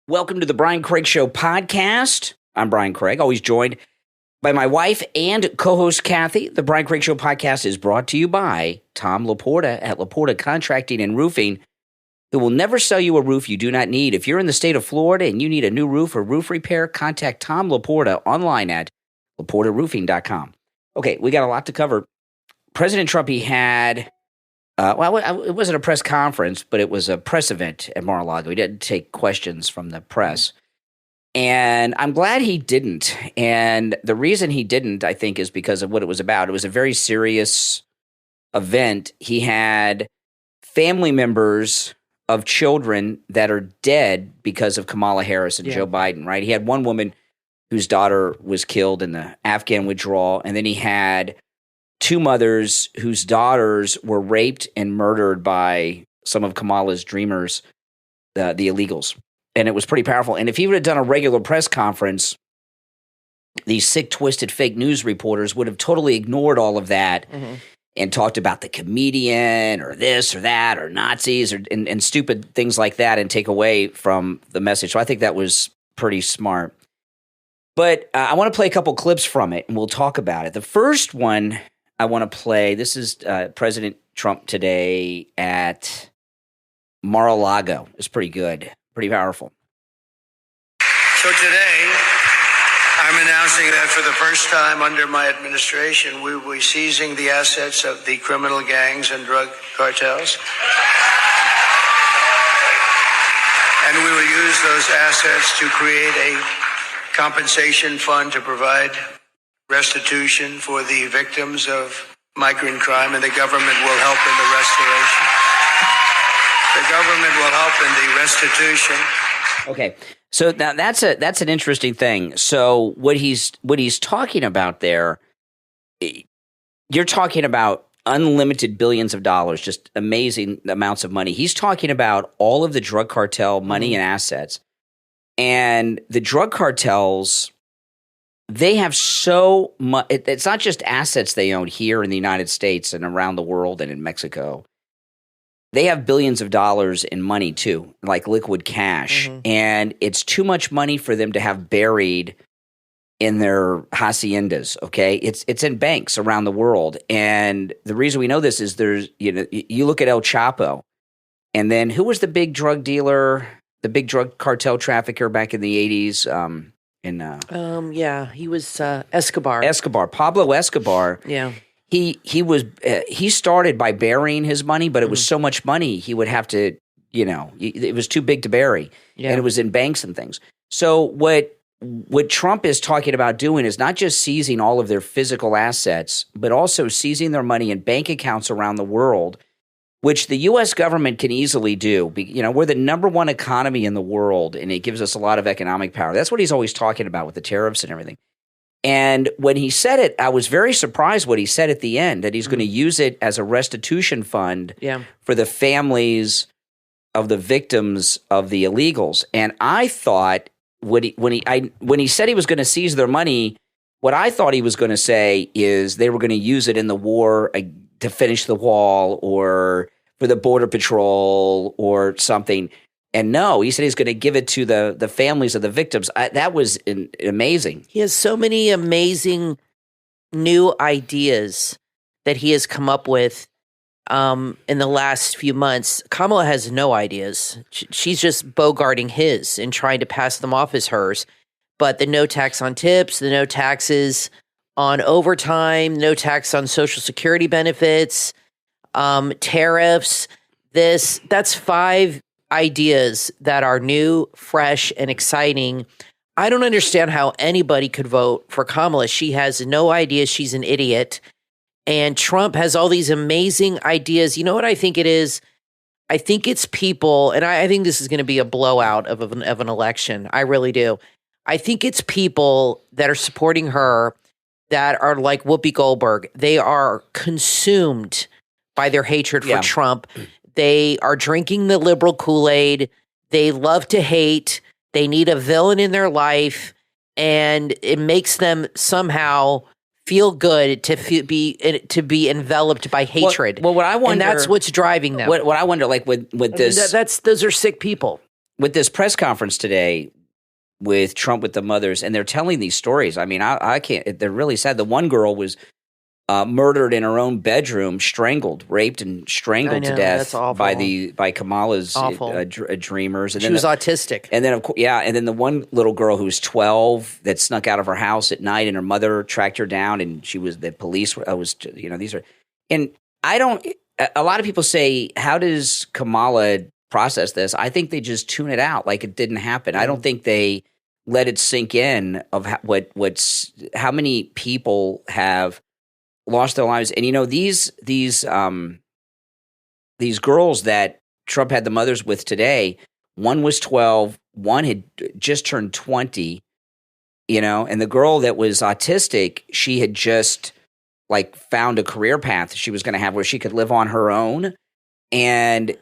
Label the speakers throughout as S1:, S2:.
S1: Welcome to the Brian Craig Show podcast. I'm Brian Craig, always joined by my wife and co-host Kathy. The Brian Craig Show podcast is brought to you by Tom Laporta at Laporta Contracting and Roofing, who will never sell you a roof you do not need. If you're in the state of Florida and you need a new roof or roof repair, contact Tom Laporta online at laportaroofing.com. Okay, we got a lot to cover. President Trump, he had... it wasn't a press conference, but it was a press event at Mar-a-Lago. He didn't take questions from the press. And I'm glad he didn't. And the reason he didn't, I think, is because of what it was about. It was a very serious event. He had family members of children that are dead because of Kamala Harris and Joe Biden, right? He had one woman whose daughter was killed in the Afghan withdrawal, and then he had two mothers whose daughters were raped and murdered by some of Kamala's dreamers, the illegals. And it was pretty powerful. And if he would have done a regular press conference, these sick, twisted, fake news reporters would have totally ignored all of that and talked about the comedian or this or that or Nazis and stupid things like that and take away from the message. So I think that was pretty smart. But I want to play a couple clips from it, and we'll talk about it. The first one I want to play, this is President Trump today at Mar-a-Lago. It's pretty good, pretty powerful.
S2: So today, I'm announcing that for the first time under my administration, we will be seizing the assets of the criminal gangs and drug cartels. And we will use those assets to create a compensation fund to provide restitution for the victims of migrant crime, and the government will help in the restoration. The government will help in the restitution.
S1: Okay, so now that's an interesting thing. So what he's talking about there, you're talking about unlimited billions of dollars, just amazing amounts of money. He's talking about all of the drug cartel money and assets, and the drug cartels. They have so much. It's not just assets they own here in the United States and around the world and in Mexico. They have billions of dollars in money too, like liquid cash. And it's too much money for them to have buried in their haciendas, okay? It's in banks around the world. And the reason we know this is you look at El Chapo, and then who was the big drug dealer, the big drug cartel trafficker back in the 80s?
S3: He was Escobar.
S1: Pablo Escobar.
S3: Yeah.
S1: He started by burying his money, but it was so much money he would have to, it was too big to bury. And it was in banks and things. So what Trump is talking about doing is not just seizing all of their physical assets, but also seizing their money in bank accounts around the world, which the U.S. government can easily do. We're the number one economy in the world, and it gives us a lot of economic power. That's what he's always talking about with the tariffs and everything. And when he said it, I was very surprised what he said at the end, that he's going to use it as a restitution fund for the families of the victims of the illegals. And I thought when he said he was going to seize their money, what I thought he was going to say is they were going to use it in the war to finish the wall or for the border patrol or something. And no, he said he's going to give it to the families of the victims. That was amazing.
S3: He has so many amazing new ideas that he has come up with in the last few months. Kamala has no ideas. She's just bogarting his and trying to pass them off as hers. But the no tax on tips, the no taxes on overtime, no tax on Social Security benefits, tariffs, that's 5 ideas that are new, fresh, and exciting. I don't understand how anybody could vote for Kamala. She has no idea. She's an idiot. And Trump has all these amazing ideas. You know what I think it is? I think it's people, and I think this is going to be a blowout of an election. I really do. I think it's people that are supporting her that are like Whoopi Goldberg. They are consumed by their hatred for Trump. They are drinking the liberal Kool-Aid. They love to hate. They need a villain in their life, and it makes them somehow feel good to be enveloped by hatred.
S1: Well, what I wonder,
S3: and that's what's driving them.
S1: What I wonder, like with this,
S3: those are sick people.
S1: with this press conference today with Trump with the mothers, and they're telling these stories. I mean, I can't. They're really sad. The one girl was murdered in her own bedroom, strangled, raped, and strangled to death by Kamala's dreamers. And
S3: she was autistic.
S1: And then, and then the one little girl who was 12 that snuck out of her house at night, and her mother tracked her down, and the police these are, and I don't. A lot of people say, how does Kamala process this? I think they just tune it out like it didn't happen. I don't think they let it sink in of how many people have lost their lives. And these girls that Trump had the mothers with today, one was 12, one had just turned 20, and the girl that was autistic, she had just found a career path she was going to have where she could live on her own. And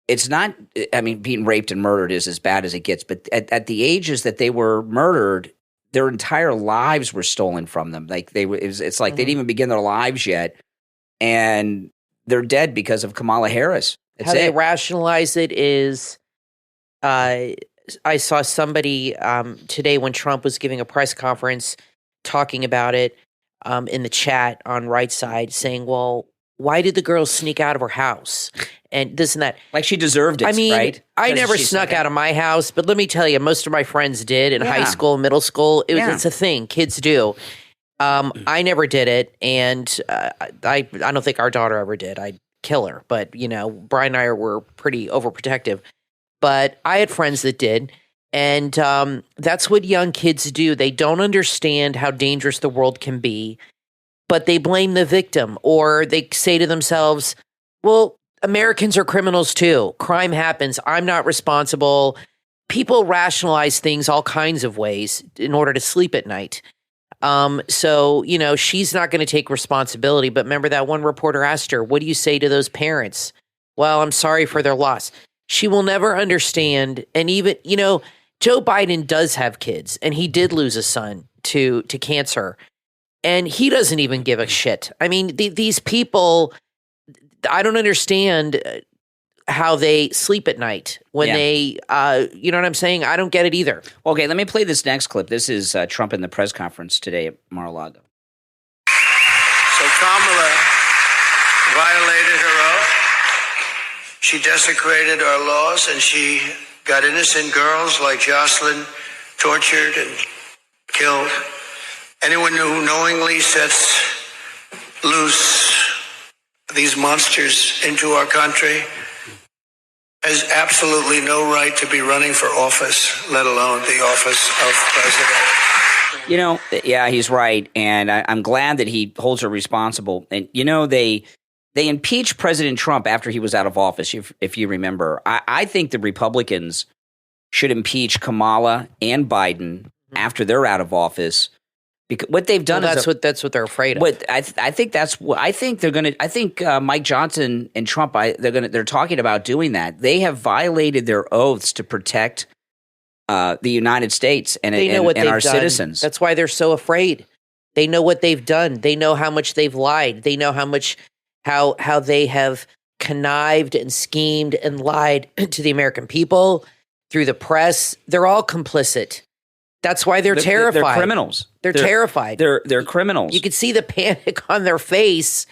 S1: it's not, I mean, being raped and murdered is as bad as it gets, but at the ages that they were murdered, their entire lives were stolen from them. It's like they didn't even begin their lives yet, and they're dead because of Kamala Harris.
S3: They rationalize it is, I saw somebody today when Trump was giving a press conference talking about it in the chat on Right Side, saying, "Well, why did the girl sneak out of her house?" And this and that.
S1: Like she deserved it,
S3: I mean,
S1: right?
S3: I never snuck out of my house, but let me tell you, most of my friends did in high school, middle school. It's a thing. Kids do. I never did it, and I don't think our daughter ever did. I'd kill her. But, Brian and I were pretty overprotective. But I had friends that did, and that's what young kids do. They don't understand how dangerous the world can be, but they blame the victim, or they say to themselves, well, Americans are criminals too. Crime happens. I'm not responsible. People rationalize things all kinds of ways in order to sleep at night. So, she's not going to take responsibility. But remember that one reporter asked her, what do you say to those parents? Well, I'm sorry for their loss. She will never understand. And even, Joe Biden does have kids, and he did lose a son to cancer. And he doesn't even give a shit. I mean, these people, I don't understand how they sleep at night when they, you know what I'm saying? I don't get it either.
S1: Okay, let me play this next clip. This is Trump in the press conference today at Mar-a-Lago.
S2: So Kamala violated her oath. She desecrated our laws, and she got innocent girls like Jocelyn tortured and killed. Anyone who knowingly sets loose these monsters into our country has absolutely no right to be running for office, let alone the office of president.
S1: He's right, and I'm glad that he holds her responsible. And they impeached President Trump after he was out of office. If you remember, I think the Republicans should impeach Kamala and Biden after they're out of office. Because what they've done
S3: that's what they're afraid of.
S1: What I think that's what I think they're going to. I think Mike Johnson and Trump. They're talking about doing that. They have violated their oaths to protect the United States and our citizens.
S3: That's why they're so afraid. They know what they've done. They know how much they've lied. They know how they have connived and schemed and lied to the American people through the press. They're all complicit. That's why they're terrified.
S1: They're criminals.
S3: They're terrified.
S1: They're criminals.
S3: You could see the panic on their face,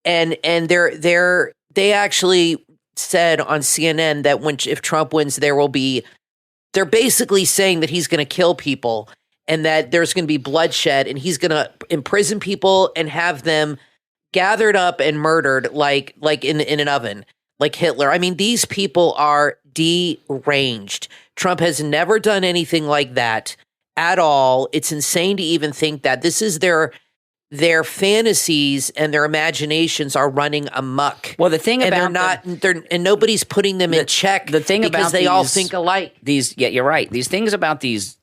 S3: and they actually said on CNN that if Trump wins, they're basically saying that he's going to kill people and that there's going to be bloodshed, and he's going to imprison people and have them gathered up and murdered like in an oven, like Hitler. I mean, these people are deranged. Trump has never done anything like that at all. It's insane to even think that. This is their fantasies and their imaginations are running amok.
S1: Well, the thing
S3: and
S1: about
S3: and nobody's putting them in check.
S1: The thing
S3: because
S1: about
S3: they all think alike.
S1: You're right. These things about these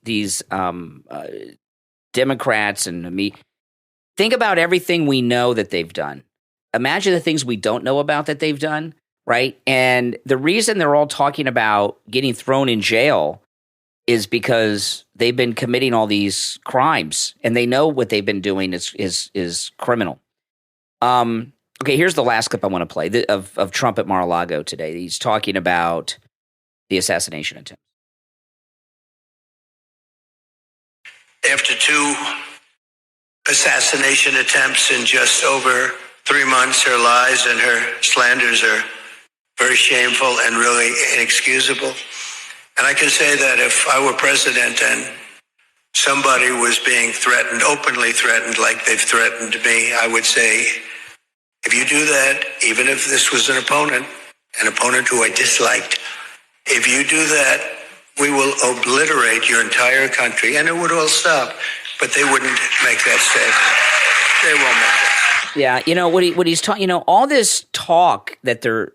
S1: Democrats and me. Think about everything we know that they've done. Imagine the things we don't know about that they've done, right? And the reason they're all talking about getting thrown in jail is because they've been committing all these crimes, and they know what they've been doing is criminal. Okay, here's the last clip I want to play of Trump at Mar-a-Lago today. He's talking about the assassination attempt.
S2: After 2 assassination attempts in just over 3 months, her lies and her slanders are very shameful and really inexcusable. And I can say that if I were president and somebody was being threatened, openly threatened like they've threatened me, I would say, if you do that, even if this was an opponent who I disliked, if you do that, we will obliterate your entire country, and it would all stop. But they wouldn't make that statement. They won't make that.
S1: Yeah, you know what he's talking. You know, all this talk that they're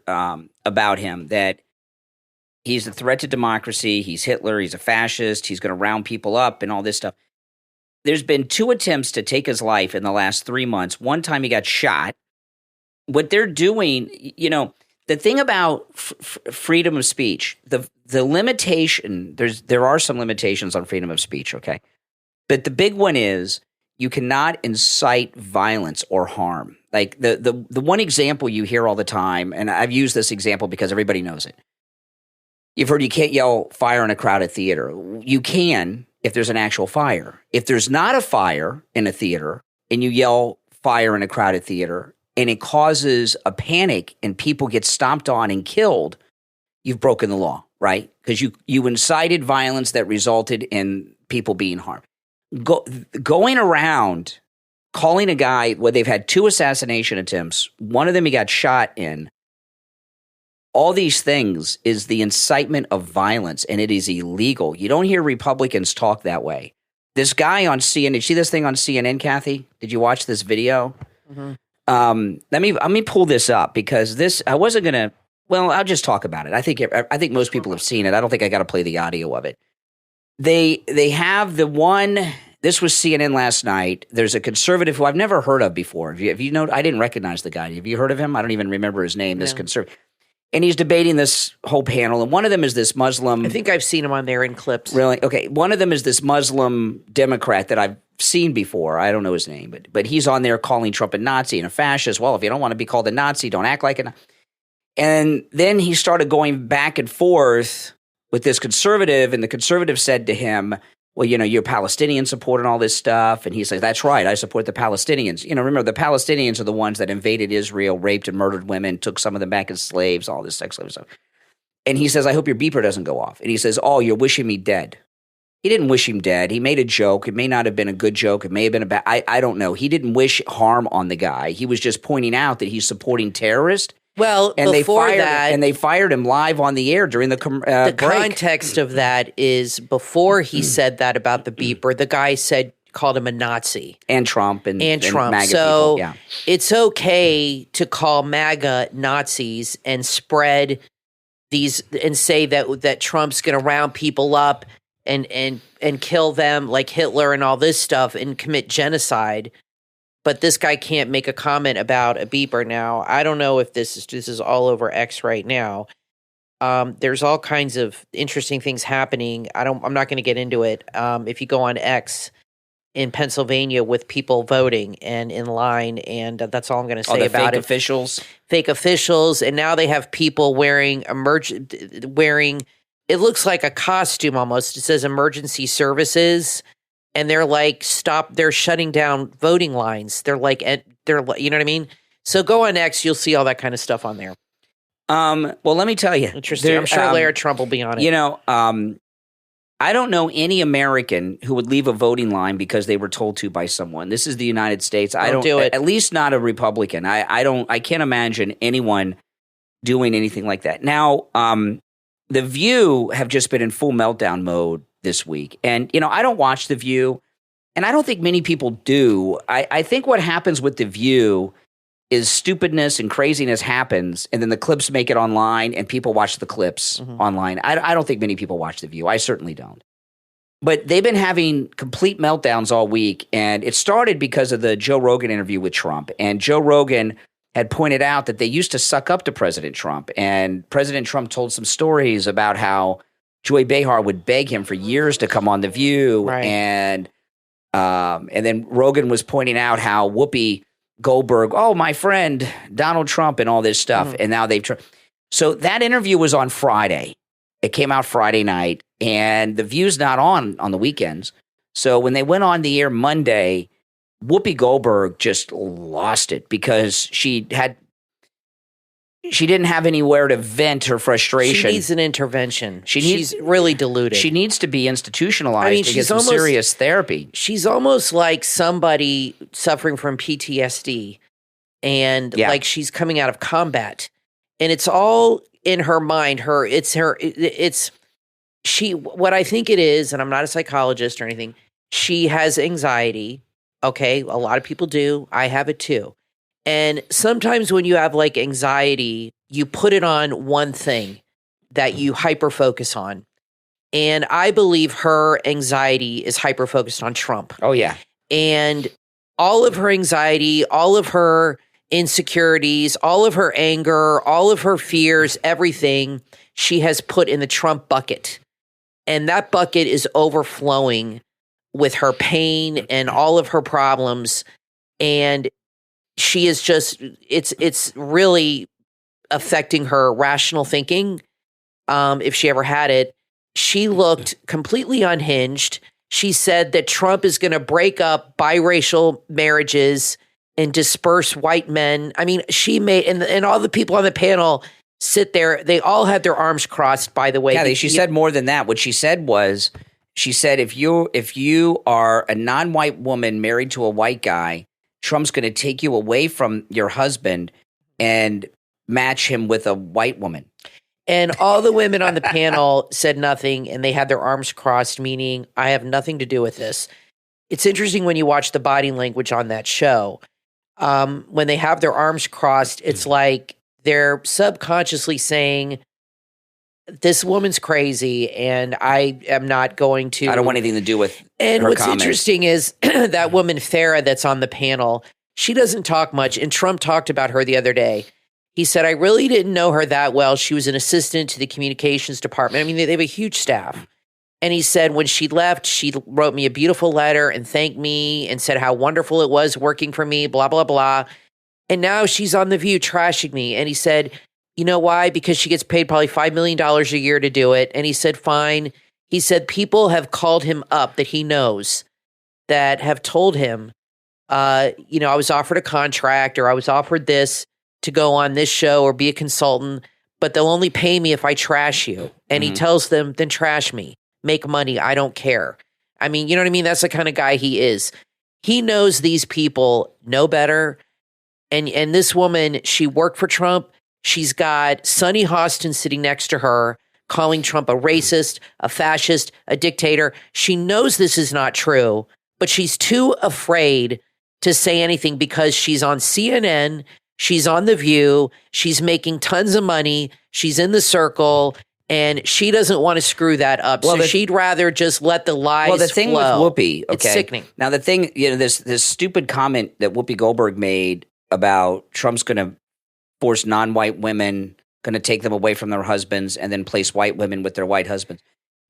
S1: about him, that he's a threat to democracy, he's Hitler, he's a fascist, he's going to round people up, and all this stuff. There's been 2 attempts to take his life in the last 3 months. One time he got shot. What they're doing, you know, the thing about freedom of speech, the limitation, there are some limitations on freedom of speech, okay? But the big one is you cannot incite violence or harm. Like the one example you hear all the time, and I've used this example because everybody knows it. You've heard you can't yell fire in a crowded theater. You can if there's an actual fire. If there's not a fire in a theater and you yell fire in a crowded theater and it causes a panic and people get stomped on and killed, you've broken the law, right? Because you incited violence that resulted in people being harmed. Going around calling a guy where they've had 2 assassination attempts, one of them he got shot in, all these things is the incitement of violence, and it is illegal. You don't hear Republicans talk that way. This guy on CNN, did you see this thing on CNN, Kathy? Did you watch this video? Mm-hmm. Let me pull this up because this, I wasn't going to, well, I'll just talk about it. I think most people have seen it. I don't think I got to play the audio of it. They have the one, this was CNN last night. There's a conservative who I've never heard of before. Have you know, I didn't recognize the guy. Have you heard of him? I don't even remember his name, this conservative. And he's debating this whole panel. And one of them is this Muslim.
S3: I think I've seen him on there in clips.
S1: Really? Okay. One of them is this Muslim Democrat that I've seen before. I don't know his name, but he's on there calling Trump a Nazi and a fascist. Well, if you don't want to be called a Nazi, don't act like it. And then he started going back and forth with this conservative, and the conservative said to him, well, you know, you're a Palestinian supporter and all this stuff. And he says, that's right, I support the Palestinians. You know, remember, the Palestinians are the ones that invaded Israel, raped and murdered women, took some of them back as slaves, all this sex slave stuff. And he says, I hope your beeper doesn't go off. And he says, oh, you're wishing me dead. He didn't wish him dead. He made a joke. It may not have been a good joke. It may have been a bad, I don't know. He didn't wish harm on the guy. He was just pointing out that he's supporting terrorists.
S3: Well,
S1: and
S3: before
S1: they fired him live on the air during the break.
S3: Context of that is before he said that about the beeper, the guy called him a Nazi
S1: and Trump and
S3: Trump.
S1: MAGA
S3: so
S1: people, yeah.
S3: It's okay to call MAGA Nazis and spread these and say that Trump's going to round people up and kill them like Hitler and all this stuff and commit genocide. But this guy can't make a comment about a beeper now. I don't know if this is all over X right now. There's all kinds of interesting things happening. I'm not going to get into it. If you go on X in Pennsylvania with people voting and in line, and that's all I'm going to say about it. Fake officials, and now they have people wearing it looks like a costume almost. It says emergency services. And they're like, they're shutting down voting lines. They're like, you know what I mean? So go on X, you'll see all that kind of stuff on there.
S1: Well, let me tell you.
S3: Interesting. I'm sure Larry Trump will be on it.
S1: You know, I don't know any American who would leave a voting line because they were told to by someone. This is the United States. I don't do it. At least not a Republican. I can't imagine anyone doing anything like that. Now, The View have just been in full meltdown mode this week. And, you know, I don't watch The View, and I don't think many people do. I think what happens with The View is stupidness and craziness happens, and then the clips make it online, and people watch the clips online. I don't think many people watch The View. I certainly don't. But they've been having complete meltdowns all week, and it started because of the Joe Rogan interview with Trump. And Joe Rogan had pointed out that they used to suck up to President Trump, and President Trump told some stories about how Joy Behar would beg him for years to come on The View. Right. And then Rogan was pointing out how Whoopi Goldberg, oh, my friend, Donald Trump and all this stuff. And now they've so that interview was on Friday. It came out Friday night, and The View's not on the weekends. So when they went on the air Monday, Whoopi Goldberg just lost it because she didn't have anywhere to vent her frustration.
S3: She needs an intervention. She's really deluded.
S1: She needs to be institutionalized to get some serious therapy.
S3: She's almost like somebody suffering from PTSD, and like she's coming out of combat, and it's all in her mind. What I think it is, and I'm not a psychologist or anything. She has anxiety. Okay, a lot of people do. I have it too. And sometimes when you have like anxiety, you put it on one thing that you hyper focus on. And I believe her anxiety is hyper focused on Trump.
S1: Oh, yeah.
S3: And all of her anxiety, all of her insecurities, all of her anger, all of her fears, everything she has put in the Trump bucket. And that bucket is overflowing with her pain and all of her problems. And she is just, it's really affecting her rational thinking. If she ever had it, she looked completely unhinged. She said that Trump is going to break up biracial marriages and disperse white men. I mean, she made, and all the people on the panel sit there. They all had their arms crossed, by the way.
S1: Yeah, she said more than that. What she said was, if you are a non-white woman married to a white guy, Trump's going to take you away from your husband and match him with a white woman.
S3: And all the women on the panel said nothing, and they had their arms crossed, meaning I have nothing to do with this. It's interesting when you watch the body language on that show. When they have their arms crossed, it's like they're subconsciously saying, this woman's crazy, and I am not going to.
S1: I don't want anything to do with
S3: and
S1: her
S3: what's
S1: comments.
S3: Interesting is that woman, Farah, that's on the panel, she doesn't talk much, and Trump talked about her the other day. He said, I really didn't know her that well. She was an assistant to the communications department. I mean, they have a huge staff. And he said when she left, she wrote me a beautiful letter and thanked me and said how wonderful it was working for me, blah, blah, blah. And now she's on The View trashing me. And he said, you know why? Because she gets paid probably $5 million a year to do it. And he said, fine. He said, people have called him up that he knows that have told him, I was offered a contract or I was offered this to go on this show or be a consultant, but they'll only pay me if I trash you. And he tells them, then trash me, make money. I don't care. I mean, you know what I mean? That's the kind of guy he is. He knows these people know better. And this woman, she worked for Trump. She's got Sonny Hostin sitting next to her, calling Trump a racist, a fascist, a dictator. She knows this is not true, but she's too afraid to say anything because she's on CNN, she's on The View, she's making tons of money, she's in the circle, and she doesn't want to screw that up. So she'd rather just let the lies flow.
S1: Well, the thing with Whoopi, okay.
S3: It's sickening.
S1: Now, the thing, this stupid comment that Whoopi Goldberg made about Trump's going to force non-white women, going to take them away from their husbands and then place white women with their white husbands.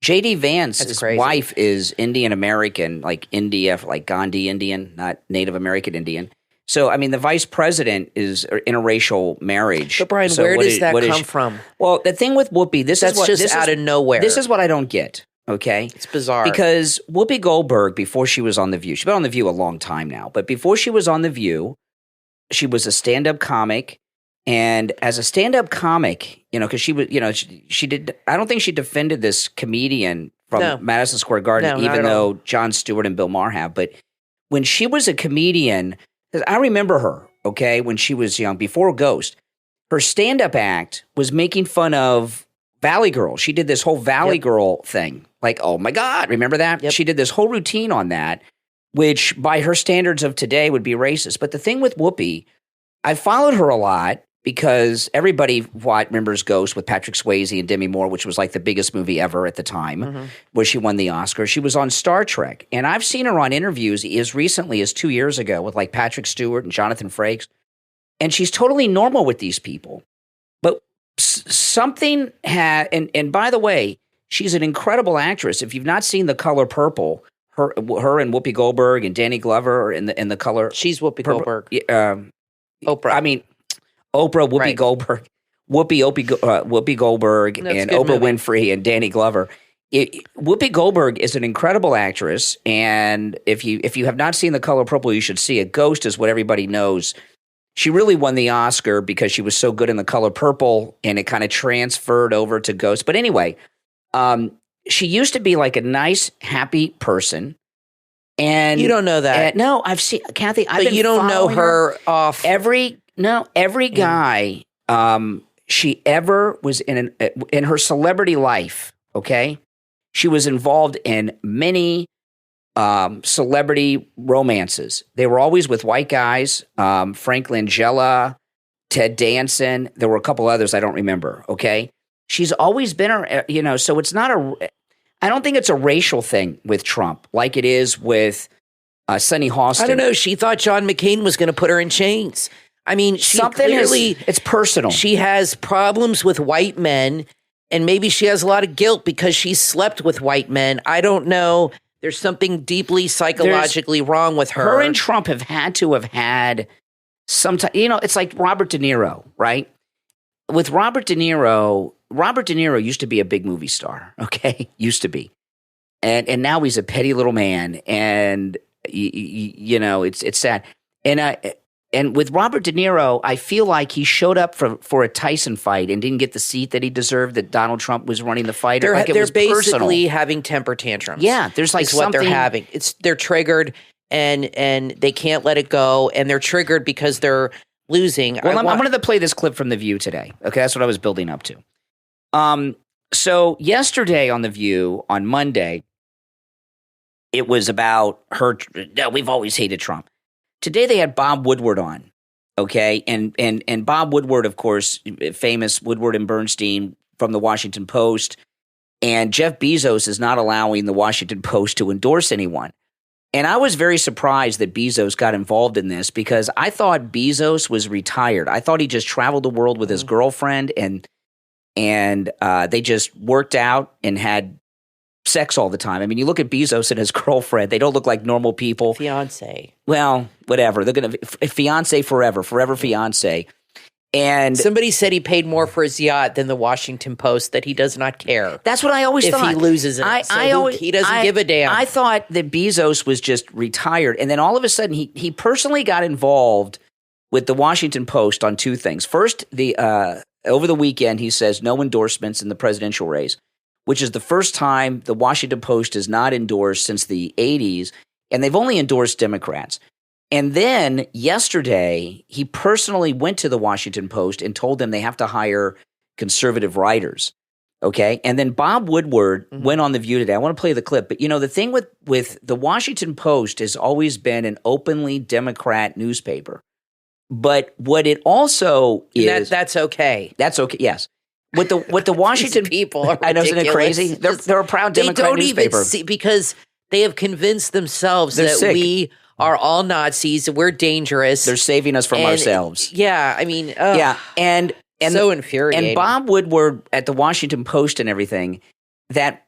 S1: J.D. Vance's wife is Indian American, like India, like Gandhi Indian, not Native American Indian. So, I mean, the vice president is interracial marriage.
S3: But Brian, where does that come from?
S1: Well, the thing with Whoopi, this is
S3: out of nowhere.
S1: This is what I don't get. Okay,
S3: it's bizarre
S1: because Whoopi Goldberg, before she was on The View, she's been on The View a long time now. But before she was on The View, she was a stand-up comic. And as a stand-up comic, because she was, she did. I don't think she defended this comedian from Madison Square Garden, even though Jon Stewart and Bill Maher have. But when she was a comedian, I remember her. Okay, when she was young, before Ghost, her stand-up act was making fun of Valley Girl. She did this whole Valley Girl thing. Like, oh my God, remember that? Yep. She did this whole routine on that, which by her standards of today would be racist. But the thing with Whoopi, I followed her a lot. Because everybody remembers Ghost with Patrick Swayze and Demi Moore, which was like the biggest movie ever at the time, where she won the Oscar. She was on Star Trek. And I've seen her on interviews as recently as 2 years ago with like Patrick Stewart and Jonathan Frakes. And she's totally normal with these people. But something had, and by the way, she's an incredible actress. If you've not seen The Color Purple, her and Whoopi Goldberg and Danny Glover are in the color.
S3: She's Whoopi Goldberg.
S1: Oprah. I mean, Oprah, Whoopi Goldberg. Whoopi Goldberg and Oprah Winfrey and Danny Glover. Whoopi Goldberg is an incredible actress, and if you have not seen The Color Purple, you should see it. Ghost is what everybody knows. She really won the Oscar because she was so good in The Color Purple, and it kind of transferred over to Ghost. But anyway, she used to be like a nice, happy person. And
S3: you don't know that.
S1: No, I've seen Kathy.
S3: But you don't know her off.
S1: Every guy she ever was in her celebrity life. Okay, she was involved in many celebrity romances. They were always with white guys. Frank Langella, Ted Danson. There were a couple others I don't remember. Okay, she's always been so it's not I don't think it's a racial thing with Trump like it is with Sonny Hostin.
S3: I don't know. She thought John McCain was going to put her in chains. I mean, it's personal. She has problems with white men, and maybe she has a lot of guilt because she slept with white men. I don't know. There's something deeply psychologically wrong with her.
S1: Her and Trump have had some time. It's like Robert De Niro, right? With Robert De Niro used to be a big movie star, okay? Used to be. And now he's a petty little man, and it's sad. And with Robert De Niro, I feel like he showed up for a Tyson fight and didn't get the seat that he deserved, that Donald Trump was running the fight.
S3: They're
S1: was
S3: basically
S1: personal.
S3: having temper tantrums.
S1: Yeah, there's like
S3: something. What they're having. They're triggered and they can't let it go, and they're triggered because they're losing.
S1: Well, I'm going to play this clip from The View today. Okay, that's what I was building up to. So yesterday on The View, on Monday, it was about her. No, we've always hated Trump. Today they had Bob Woodward on, okay? And Bob Woodward, of course, famous Woodward and Bernstein from the Washington Post. And Jeff Bezos is not allowing the Washington Post to endorse anyone. And I was very surprised that Bezos got involved in this because I thought Bezos was retired. I thought he just traveled the world with his girlfriend and they just worked out and had sex all the time. I mean, you look at Bezos and his girlfriend, they don't look like normal people.
S3: Fiance.
S1: Well, whatever. They're going to fiance forever fiance. And
S3: somebody said he paid more for his yacht than the Washington Post, that he does not care.
S1: That's what I always thought.
S3: If he loses it. He doesn't give a damn.
S1: I thought that Bezos was just retired. And then all of a sudden he personally got involved with the Washington Post on two things. First, over the weekend, he says no endorsements in the presidential race, which is the first time the Washington Post is not endorsed since the 80s, and they've only endorsed Democrats. And then yesterday, he personally went to the Washington Post and told them they have to hire conservative writers, okay? And then Bob Woodward went on The View today. I want to play the clip, but the thing with the Washington Post has always been an openly Democrat newspaper. But what it also is—
S3: That's okay.
S1: That's okay, yes. With the Washington
S3: people are
S1: I know, isn't it crazy? They're a proud Democrat newspaper.
S3: They don't even see, because they have convinced themselves that
S1: sick.
S3: We are all Nazis. We're dangerous.
S1: They're saving us from ourselves.
S3: Yeah, I mean,
S1: and
S3: so infuriating.
S1: And Bob Woodward at the Washington Post and everything, that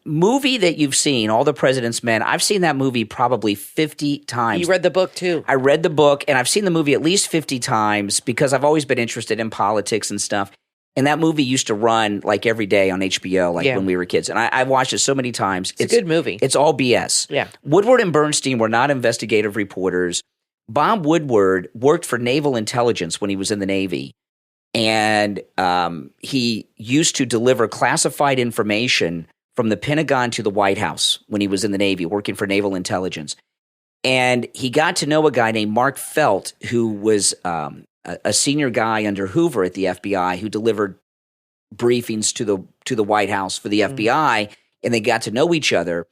S1: movie that you've seen, All the President's Men, I've seen that movie probably 50 times.
S3: You read the book too.
S1: I read the book, and I've seen the movie at least 50 times because I've always been interested in politics and stuff. And that movie used to run like every day on HBO, when we were kids. And I watched it so many times.
S3: It's a good movie.
S1: It's all BS.
S3: Yeah.
S1: Woodward and Bernstein were not investigative reporters. Bob Woodward worked for naval intelligence when he was in the Navy. And he used to deliver classified information from the Pentagon to the White House when he was in the Navy, working for naval intelligence. And he got to know a guy named Mark Felt, who was a senior guy under Hoover at the FBI, who delivered briefings to the White House for the FBI, and they got to know each other.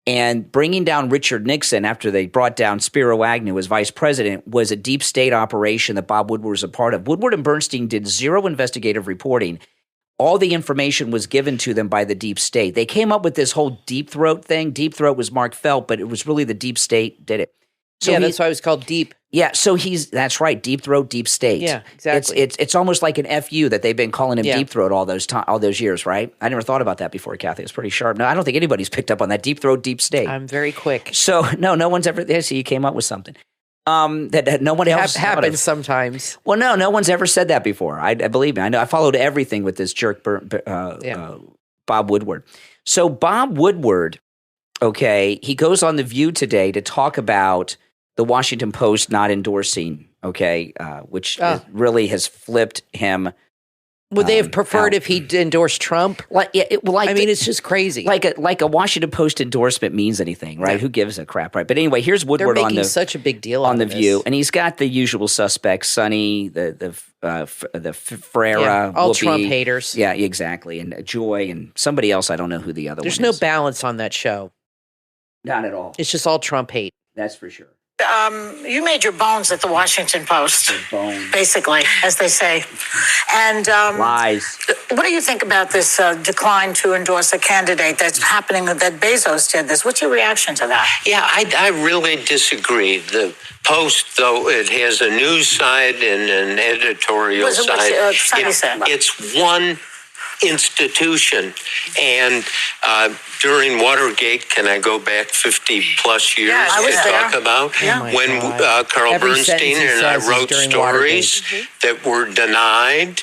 S1: And bringing down Richard Nixon after they brought down Spiro Agnew as vice president was a deep state operation that Bob Woodward was a part of. Woodward and Bernstein did zero investigative reporting. All the information was given to them by the deep state. They came up with this whole deep throat thing. Deep throat was Mark Felt, but it was really the deep state did it.
S3: So that's why it was called Deep.
S1: Yeah, so that's right, Deep Throat, Deep State.
S3: Yeah, exactly.
S1: It's almost like an FU that they've been calling him Deep Throat all those years, right? I never thought about that before, Kathy. It's pretty sharp. No, I don't think anybody's picked up on that. Deep Throat, Deep State.
S3: I'm very quick.
S1: So no one's ever there. So you came up with something. that no one else
S3: happens sometimes.
S1: Well, no one's ever said that before. I believe me. I know. I followed everything with this jerk, Bob Woodward. So Bob Woodward, okay, he goes on The View today to talk about the Washington Post not endorsing, okay, which really has flipped him.
S3: Would they have preferred if he endorsed Trump? It's just crazy.
S1: Like a Washington Post endorsement means anything, right? Yeah. Who gives a crap, right? But anyway, here's Woodward
S3: on the such a big deal
S1: on The View, and he's got the usual suspects: Sonny, the Ferreira,
S3: all
S1: Whoopi,
S3: Trump haters.
S1: Yeah, exactly, and Joy, and somebody else. I don't know who the other.
S3: There's
S1: one
S3: no
S1: is.
S3: balance on that show.
S1: Not at all.
S3: It's just all Trump hate.
S1: That's for sure.
S4: You made your bones at the Washington Post, basically, as they say. And
S1: lies.
S4: What do you think about this decline to endorse a candidate that's happening, that Bezos did this? What's your reaction to that?
S5: Yeah, I really disagree. The Post, though, it has a news side and an editorial side. It's one institution, and during Watergate, can I go back 50 plus years to talk about when Carl Bernstein and I wrote stories that were denied?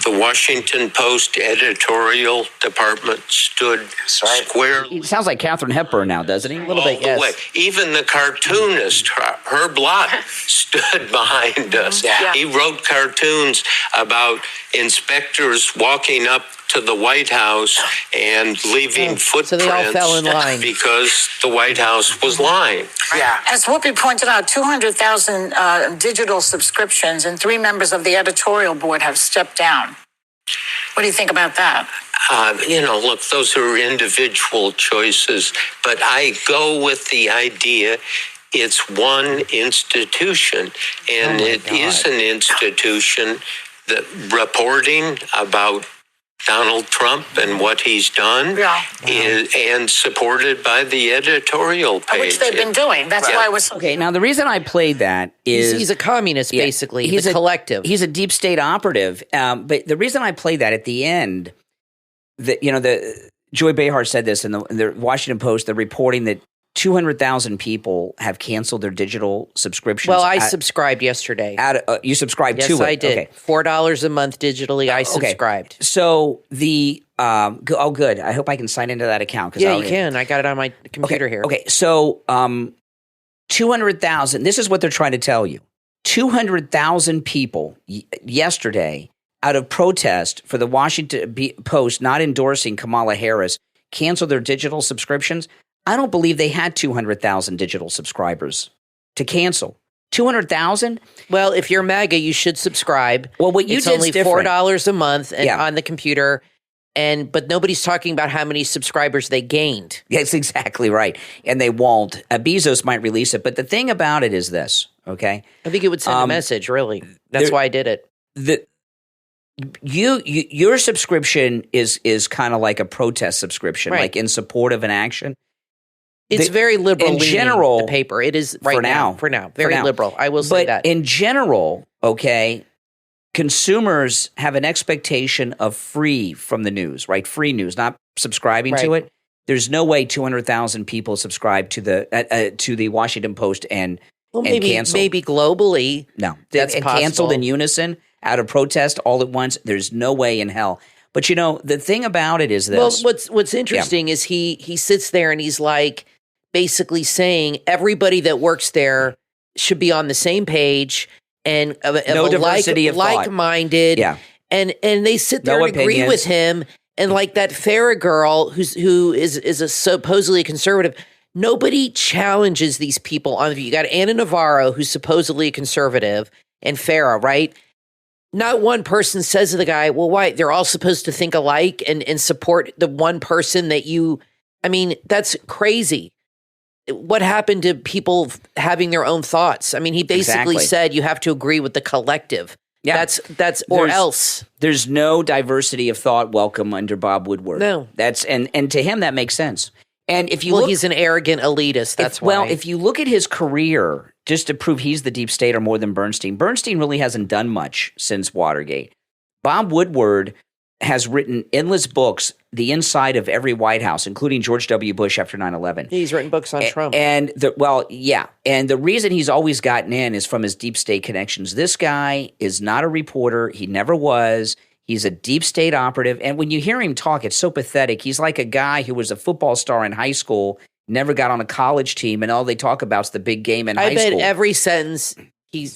S5: The Washington Post editorial department stood squarely.
S1: He sounds like Katharine Hepburn now, doesn't he?
S3: A little bit, yes.
S5: Way. Even the cartoonist, Herb Lott, stood behind us. Yeah. He wrote cartoons about inspectors walking up to the White House and leaving footprints.
S3: So they all fell in line.
S5: Because the White House was lying.
S4: Yeah. As Whoopi pointed out, 200,000 digital subscriptions, and 3 members of the editorial board have stepped down. What do you think about that?
S5: Look, those are individual choices, but I go with the idea it's one institution, and it is an institution that reporting about Donald Trump and what he's done and supported by the editorial page.
S4: Which they've been doing. That's why I was...
S1: Okay, now the reason I played that is...
S3: He's a communist, basically. He's a collective.
S1: He's a deep state operative. But the reason I played that at the end, the Joy Behar said this in the Washington Post, they're reporting that 200,000 people have canceled their digital subscriptions.
S3: Well, I subscribed yesterday.
S1: You subscribed to it?
S3: Yes, I did. Okay. $4 a month digitally. I subscribed.
S1: Okay. So the good. I hope I can sign into that account.
S3: Yeah, you can. I got it on my computer here.
S1: Okay. So 200,000. This is what they're trying to tell you. 200,000 people yesterday, out of protest for the Washington Post not endorsing Kamala Harris, canceled their digital subscriptions. I don't believe they had 200,000 digital subscribers to cancel. 200,000?
S3: Well, if you're MAGA, you should subscribe.
S1: Well, what you
S3: did
S1: is
S3: only
S1: different.
S3: $4 a month on the computer, but nobody's talking about how many subscribers they gained.
S1: That's exactly right, and they won't. Bezos might release it, but the thing about it is this, okay?
S3: I think it would send a message, really. That's why I did it.
S1: Your subscription is kind of like a protest subscription, like in support of an action.
S3: It's very liberal
S1: in general.
S3: The paper, it is right
S1: for now,
S3: very liberal. I will say that.
S1: But in general, okay, consumers have an expectation of free from the news, right? Free news, not subscribing to it. There's no way 200,000 people subscribe to the Washington Post and cancel.
S3: Maybe globally,
S1: no,
S3: that's possible.
S1: Canceled in unison out of protest all at once. There's no way in hell. But the thing about it is this.
S3: Well, what's interesting is he sits there and he's like basically saying everybody that works there should be on the same page and
S1: no diversity of thought.
S3: Like-minded.
S1: Yeah.
S3: And they sit there and agree with him. And like that Farrah girl who is a supposedly conservative, nobody challenges these people on the View. You got Anna Navarro, who's supposedly a conservative, and Farrah, right? Not one person says to the guy, well, why? They're all supposed to think alike and support the one person that you... I mean, that's crazy. What happened to people having their own thoughts? I mean, he basically said you have to agree with the collective. Yeah. That's else.
S1: There's no diversity of thought welcome under Bob Woodward.
S3: No.
S1: And to him that makes sense. And if you look,
S3: he's an arrogant elitist. That's why.
S1: Well, if you look at his career, just to prove he's the deep stater more than Bernstein really hasn't done much since Watergate. Bob Woodward has written endless books, the inside of every White House, including George W. Bush after 9/11.
S3: He's written books on Trump.
S1: And the reason he's always gotten in is from his deep state connections. This guy is not a reporter. He never was. He's a deep state operative. And when you hear him talk, it's so pathetic. He's like a guy who was a football star in high school, never got on a college team, and all they talk about is the big game in high school.
S3: I bet every sentence he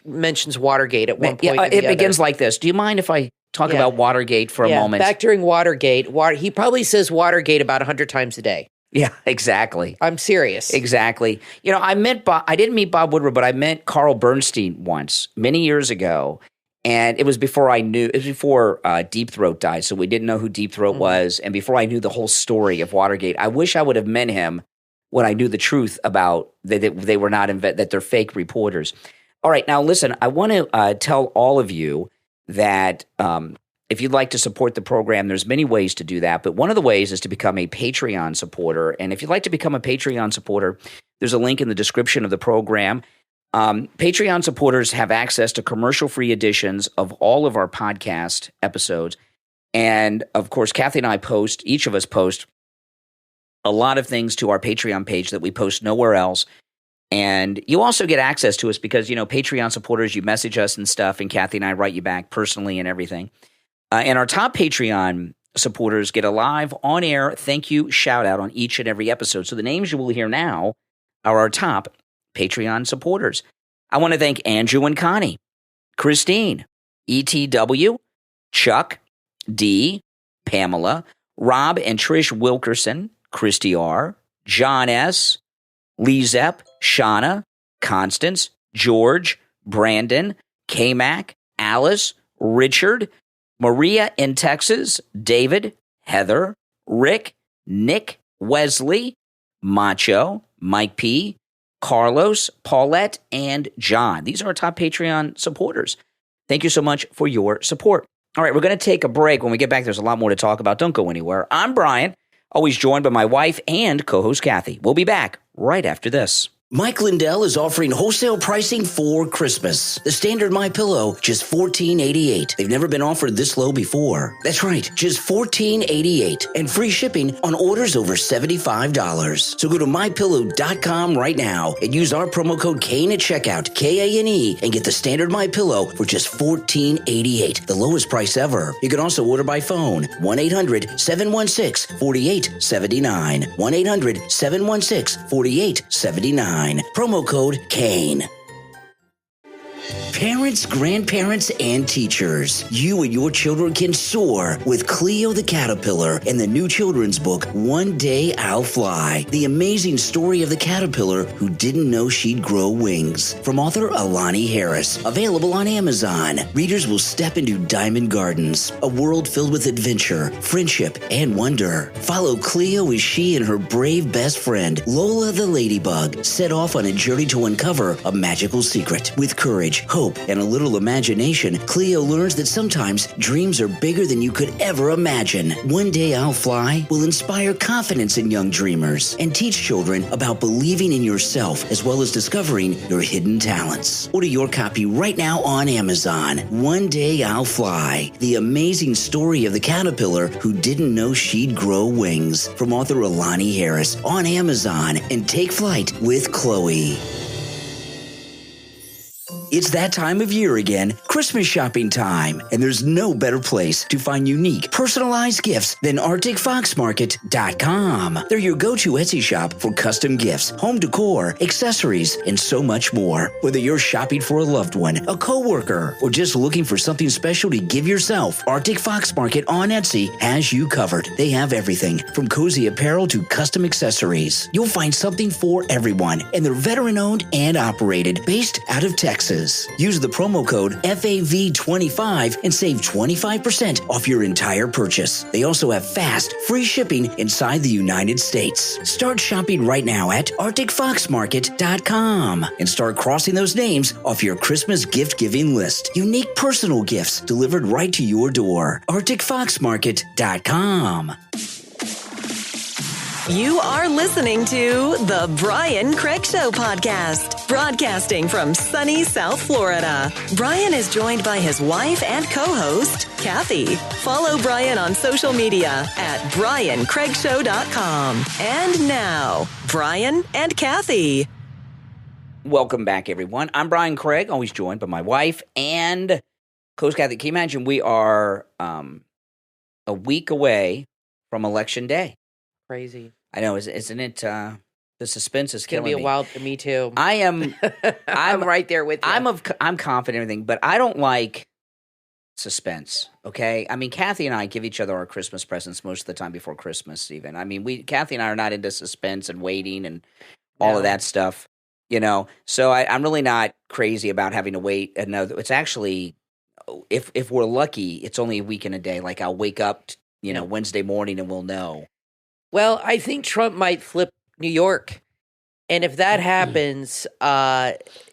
S3: mentions Watergate at one point.
S1: It begins like this. Do you mind if I talk about Watergate for a moment?
S3: Back during Watergate, he probably says Watergate about 100 times a day.
S1: Yeah, exactly.
S3: I'm serious.
S1: Exactly. I didn't meet Bob Woodward, but I met Carl Bernstein once, many years ago. And it was before Deep Throat died, so we didn't know who Deep Throat was, and before I knew the whole story of Watergate. I wish I would have met him when I knew the truth about that they were not that they're fake reporters. All right, now listen, I want to tell all of you that if you'd like to support the program, there's many ways to do that, but one of the ways is to become a Patreon supporter. And if you'd like to become a Patreon supporter, there's a link in the description of the program. Patreon supporters have access to commercial-free editions of all of our podcast episodes. And, of course, Kathy and I each of us post a lot of things to our Patreon page that we post nowhere else. And you also get access to us because, Patreon supporters, you message us and stuff, and Kathy and I write you back personally and everything. And our top Patreon supporters get a live on-air thank you shout-out on each and every episode. So the names you will hear now are our top Patreon supporters. I want to thank Andrew and Connie, Christine, ETW, Chuck, D, Pamela, Rob and Trish Wilkerson, Christy R, John S, LeeZep, Shawna, Constance, George, Brandon, K-Mac, Alice, Richard, Maria in Texas, David, Heather, Rick, Nick, Wesley, Macho, Mike P, Carlos, Paulette, and John. These are our top Patreon supporters. Thank you so much for your support. All right, we're going to take a break. When we get back, there's a lot more to talk about. Don't go anywhere. I'm Brian, always joined by my wife and co-host Kathy. We'll be back right after this.
S6: Mike Lindell is offering wholesale pricing for Christmas. The standard MyPillow, just $14.88. They've never been offered this low before. That's right, just $14.88. And free shipping on orders over $75. So go to MyPillow.com right now and use our promo code KANE at checkout, K-A-N-E, and get the standard MyPillow for just $14.88. The lowest price ever. You can also order by phone, 1-800-716-4879. 1-800-716-4879. Promo code KANE. Parents, grandparents, and teachers, you and your children can soar with Cleo the Caterpillar and the new children's book, One Day I'll Fly. The amazing story of the caterpillar who didn't know she'd grow wings. From author Alani Harris. Available on Amazon. Readers will step into diamond gardens, a world filled with adventure, friendship, and wonder. Follow Cleo as she and her brave best friend, Lola the Ladybug, set off on a journey to uncover a magical secret. With courage, hope, and a little imagination, Cleo learns that sometimes dreams are bigger than you could ever imagine. One Day I'll Fly will inspire confidence in young dreamers and teach children about believing in yourself as well as discovering your hidden talents. Order your copy right now on Amazon. One Day I'll Fly, the amazing story of the caterpillar who didn't know she'd grow wings. From author Alani Harris on Amazon, and take flight with Chloe. It's that time of year again, Christmas shopping time, and there's no better place to find unique, personalized gifts than ActicFoxMarket.com. They're your go-to Etsy shop for custom gifts, home decor, accessories, and so much more. Whether you're shopping for a loved one, a coworker, or just looking for something special to give yourself, Arctic Fox Market on Etsy has you covered. They have everything from cozy apparel to custom accessories. You'll find something for everyone, and they're veteran-owned and operated, based out of Texas. Use the promo code FAV25 and save 25% off your entire purchase. They also have fast, free shipping inside the United States. Start shopping right now at ArcticFoxMarket.com and start crossing those names off your Christmas gift-giving list. Unique personal gifts delivered right to your door. ArcticFoxMarket.com.
S7: You are listening to the Brian Craig Show podcast, broadcasting from sunny South Florida. Brian is joined by his wife and co-host, Kathy. Follow Brian on social media at briancraigshow.com. And now, Brian and Kathy.
S1: Welcome back, everyone. I'm Brian Craig, always joined by my wife and co-host Kathy. Can you imagine we are a week away from Election Day?
S3: Crazy.
S1: I know, isn't it? The suspense is killing me.
S3: It's gonna be a wild. Me too.
S1: I'm
S3: right there with you.
S1: I'm confident in everything, but I don't like suspense. Okay, I mean, Kathy and I give each other our Christmas presents most of the time before Christmas. Even I mean, Kathy and I are not into suspense and waiting and all of that stuff. You know, so I'm really not crazy about having to wait another. It's actually, if we're lucky, it's only a week and a day. Like I'll wake up, Wednesday morning and we'll know.
S3: Well, I think Trump might flip New York. And if that happens,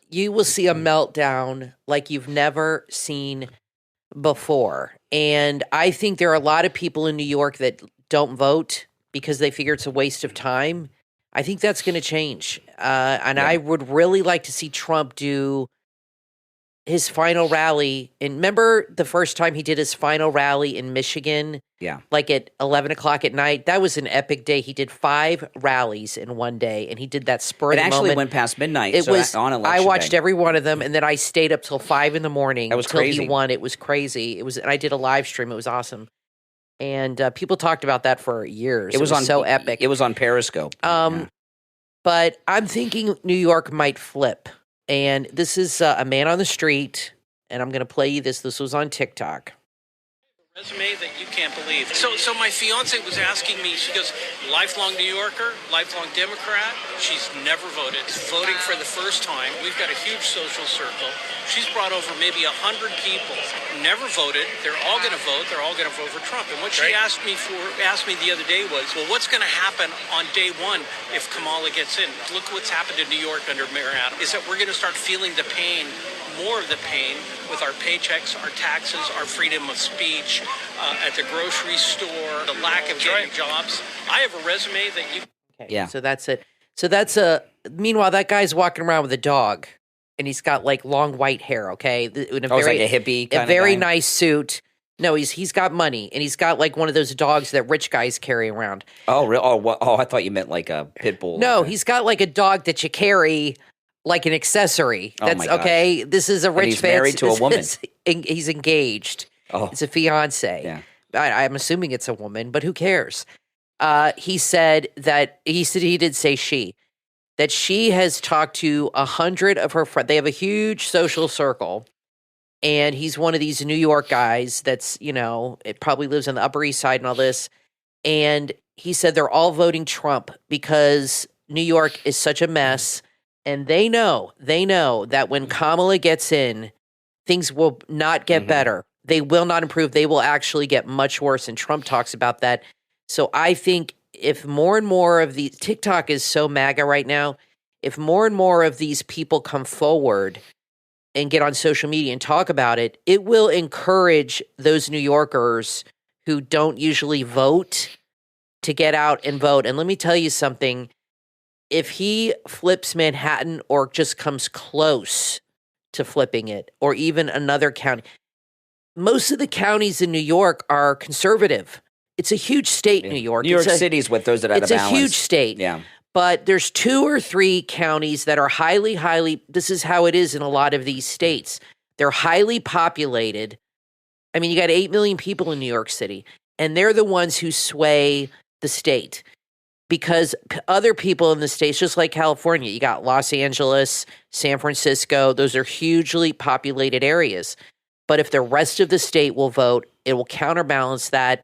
S3: you will see a meltdown like you've never seen before. And I think there are a lot of people in New York that don't vote because they figure it's a waste of time. I think that's going to change. I would really like to see Trump do his final rally. And remember the first time he did his final rally in Michigan? Yeah. Like at 11 o'clock at night? That was an epic day. He did 5 rallies in one day, and he did that spur of the moment.
S1: It actually went past midnight.
S3: It was
S1: on election
S3: I watched
S1: day.
S3: every one of them, and then I stayed up till 5 in the morning.
S1: That was
S3: until
S1: crazy.
S3: He won. It was crazy. And I did a live stream. It was awesome. And people talked about that for years. It was so epic.
S1: It was on Periscope.
S3: But I'm thinking New York might flip. And this is a man on the street, and I'm going to play you this. This was on TikTok.
S8: Resume that you can't believe. So my fiance was asking me, she goes, lifelong New Yorker, lifelong Democrat. She's never voted. Voting for the first time. We've got a huge social circle. She's brought over maybe 100 people. Never voted. They're all going to vote. They're all going to vote for Trump. And what she asked me the other day was, well, what's going to happen on day one if Kamala gets in? Look what's happened in New York under Mayor Adams. Is that we're going to start feeling the pain, more of the pain, with our paychecks, our taxes, our freedom of speech, at the grocery store, the lack of getting jobs. I have a resume that you...
S3: Okay, yeah. So that's it. So that's meanwhile, that guy's walking around with a dog, and he's got like long white hair, okay? In a
S1: very, like a hippie kind
S3: a very nice suit. No, he's got money, and he's got like one of those dogs that rich guys carry around.
S1: Oh, really? Oh, I thought you meant like a pit bull.
S3: No, he's got like a dog that you carry like an accessory. That's
S1: my gosh.
S3: Okay. This is a rich.
S1: And he's married to a woman.
S3: He's engaged.
S1: Oh,
S3: it's a fiance.
S1: Yeah.
S3: I'm assuming it's a woman, but who cares? He did say that she has talked to 100 of her friends. They have a huge social circle, and he's one of these New York guys that's, it probably lives on the Upper East Side and all this. And he said they're all voting Trump because New York is such a mess. And they know that when Kamala gets in, things will not get better. They will not improve. They will actually get much worse. And Trump talks about that. So I think if more and more of these, TikTok is so MAGA right now, if more and more of these people come forward and get on social media and talk about it, it will encourage those New Yorkers who don't usually vote to get out and vote. And let me tell you something. If he flips Manhattan or just comes close to flipping it, or even another county, most of the counties in New York are conservative. It's a huge state, New York.
S1: New York City is what throws it out of balance.
S3: It's a huge state.
S1: Yeah.
S3: But there's 2 or 3 counties that are highly, this is how it is in a lot of these states. They're highly populated. I mean, you got 8 million people in New York City, and they're the ones who sway the state. Because other people in the states, just like California, you got Los Angeles, San Francisco, those are hugely populated areas. But if the rest of the state will vote, it will counterbalance that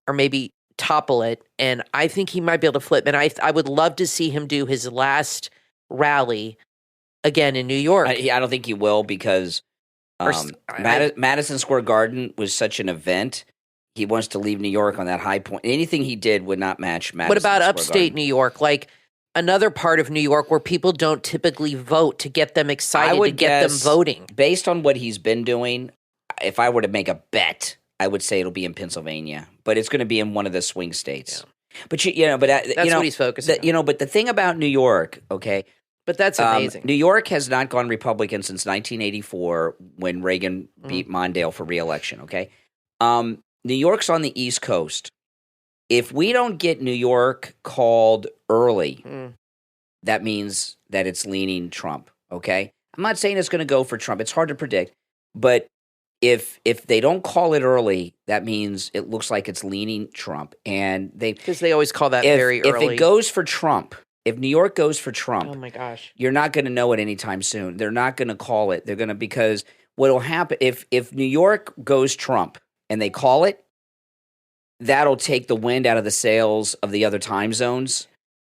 S3: or maybe topple it. And I think he might be able to flip. And I would love to see him do his last rally again in New York.
S1: I don't think he will because Madison Square Garden was such an event. He wants to leave New York on that high point. Anything he did would not match Madison
S3: What about
S1: Square
S3: upstate
S1: Garden.
S3: New York? Like another part of New York where people don't typically vote to get them excited, to get them voting.
S1: Based on what he's been doing, if I were to make a bet, I would say it'll be in Pennsylvania. But it's going to be in one of the swing states. But
S3: that's what he's focusing on.
S1: But the thing about New York, okay.
S3: But that's amazing.
S1: New York has not gone Republican since 1984 when Reagan beat Mondale for re-election, okay? New York's on the East Coast. If we don't get New York called early, that means that it's leaning Trump, okay? I'm not saying it's going to go for Trump. It's hard to predict. But if they don't call it early, that means it looks like it's leaning Trump. And
S3: because they always call that very early.
S1: If it goes for Trump, if New York goes for Trump,
S3: oh my gosh,
S1: you're not going to know it anytime soon. They're not going to call it. They're going to, because what will happen if New York goes Trump and they call it, that'll take the wind out of the sails of the other time zones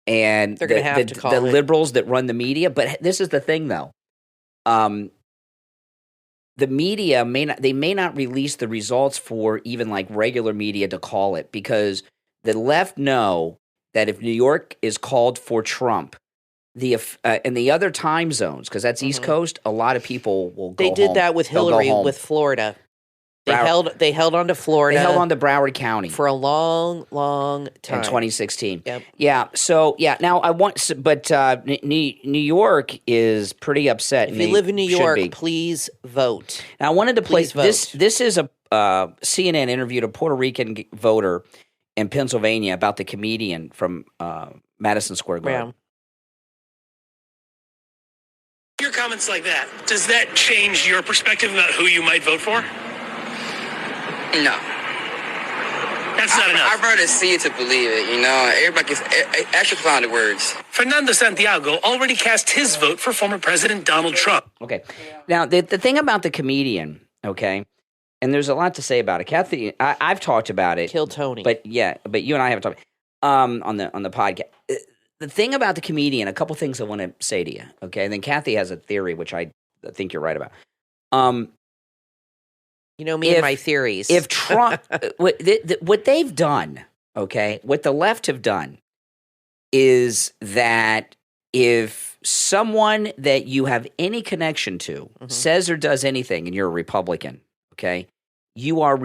S1: and
S3: they're going to have to call
S1: the
S3: it.
S1: liberals that run the media. But this is the thing, though. The media may not release the results for even like regular media to call it, because the left know that if New York is called for Trump, and the other time zones, because that's East Coast, a lot of people will go home.
S3: They did that with Hillary with Florida. They held on to Florida.
S1: They held on to Broward County
S3: for a long, long time
S1: in 2016.
S3: Yep.
S1: Yeah. So now New York is pretty upset.
S3: If you live in New York, please vote.
S1: Now I wanted to play
S3: this.
S1: This is a CNN interviewed a Puerto Rican voter in Pennsylvania about the comedian from Madison Square Garden.
S9: Your comments like that, does that change your perspective about who you might vote for?
S10: No.
S9: That's not enough.
S10: I'd rather see it to believe it, Everybody gets actually find the words.
S9: Fernando Santiago already cast his vote for former President Donald Trump.
S1: Okay. Now, the thing about the comedian, okay, and there's a lot to say about it. Kathy, I've talked about it.
S3: Kill Tony.
S1: But you and I haven't talked on the podcast. The thing about the comedian, a couple things I want to say to you, okay? And then Kathy has a theory, which I think you're right about.
S3: Me and my theories.
S1: If Trump, what they've done, okay, what the left have done is that if someone that you have any connection to says or does anything, and you're a Republican, okay, you are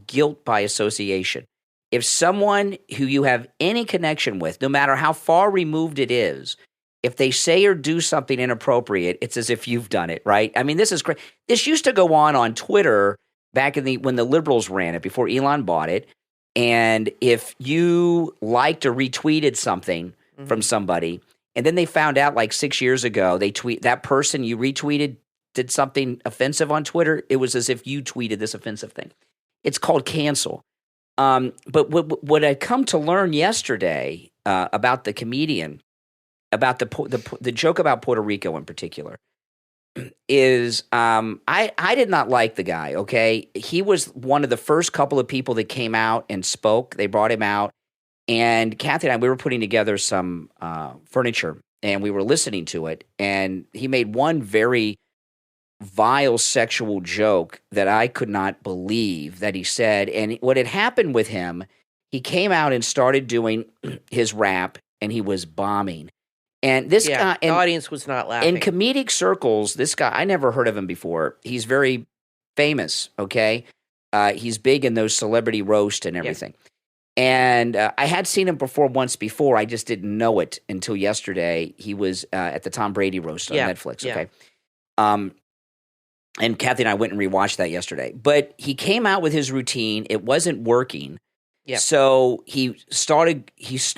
S1: guilt by association. If someone who you have any connection with, no matter how far removed it is, if they say or do something inappropriate, it's as if you've done it, right? I mean, this is great. This used to go on Twitter back when the liberals ran it, before Elon bought it. And if you liked or retweeted something from somebody, and then they found out like 6 years ago, that person you retweeted did something offensive on Twitter, it was as if you tweeted this offensive thing. It's called cancel. But what I come to learn yesterday about the comedian, about the joke about Puerto Rico in particular, is I did not like the guy, okay? He was one of the first couple of people that came out and spoke. They brought him out. And Kathy and I, we were putting together some furniture, and we were listening to it. And he made one very vile sexual joke that I could not believe that he said. And what had happened with him, he came out and started doing his rap, and he was bombing. And this guy,
S3: the audience was not laughing.
S1: In comedic circles, this guy, I never heard of him before. He's very famous, okay? He's big in those celebrity roast and everything. And I had seen him perform once before. I just didn't know it until yesterday. He was at the Tom Brady roast on Netflix, okay? And Kathy and I went and rewatched that yesterday. But he came out with his routine. It wasn't working.
S3: Yeah.
S1: So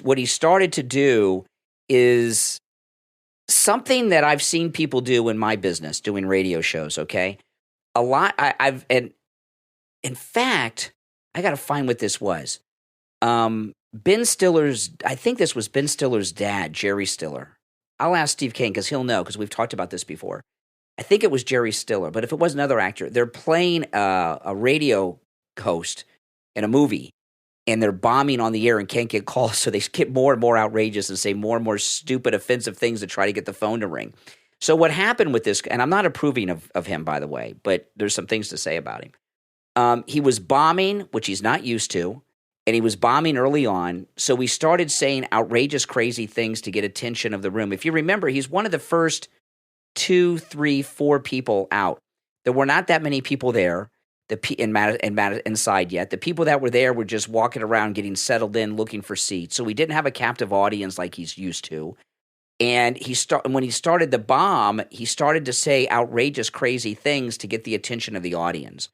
S1: what he started to do is something that I've seen people do in my business, doing radio shows, okay? A lot, and in fact, I got to find what this was. Ben Stiller's, I think this was Ben Stiller's dad, Jerry Stiller. I'll ask Steve Kane because he'll know, because we've talked about this before. I think it was Jerry Stiller, but if it was another actor, they're playing a radio host in a movie, and they're bombing on the air and can't get calls, so they get more and more outrageous and say more and more stupid, offensive things to try to get the phone to ring. So what happened with this, and I'm not approving of him, by the way, but there's some things to say about him. He was bombing, which he's not used to, and he was bombing early on, so we started saying outrageous, crazy things to get attention of the room. If you remember, he's one of the first 2, 3, 4 people out. There were not that many people there. inside yet. The people that were there were just walking around, getting settled in, looking for seats. So we didn't have a captive audience like he's used to. And when he started the bomb, he started to say outrageous, crazy things to get the attention of the audience.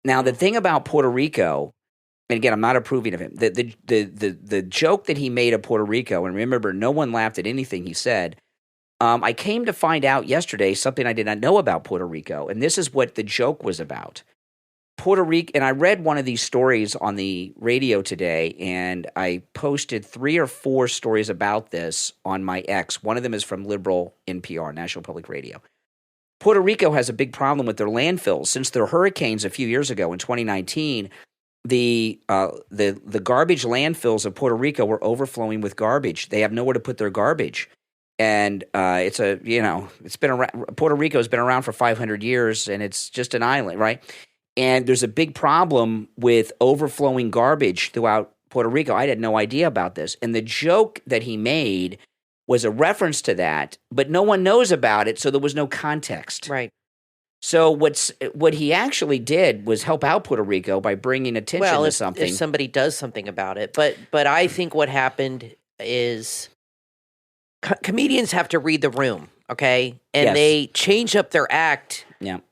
S1: Now, the thing about Puerto Rico, and again, I'm not approving of him. The joke that he made of Puerto Rico, and remember, no one laughed at anything he said. I came to find out yesterday something I did not know about Puerto Rico, and this is what the joke was about. Puerto Rico, and I read one of these stories on the radio today, and I posted 3 or 4 stories about this on my X. One of them is from liberal NPR, National Public Radio. Puerto Rico has a big problem with their landfills. Since their hurricanes a few years ago in 2019, the garbage landfills of Puerto Rico were overflowing with garbage. They have nowhere to put their garbage. And it's been around. Puerto Rico has been around for 500 years, and it's just an island, right? And there's a big problem with overflowing garbage throughout Puerto Rico. I had no idea about this. And the joke that he made was a reference to that, but no one knows about it, so there was no context.
S3: Right.
S1: So what he actually did was help out Puerto Rico by bringing attention to something.
S3: If somebody does something about it. But I think what happened is comedians have to read the room, okay? And they change up their act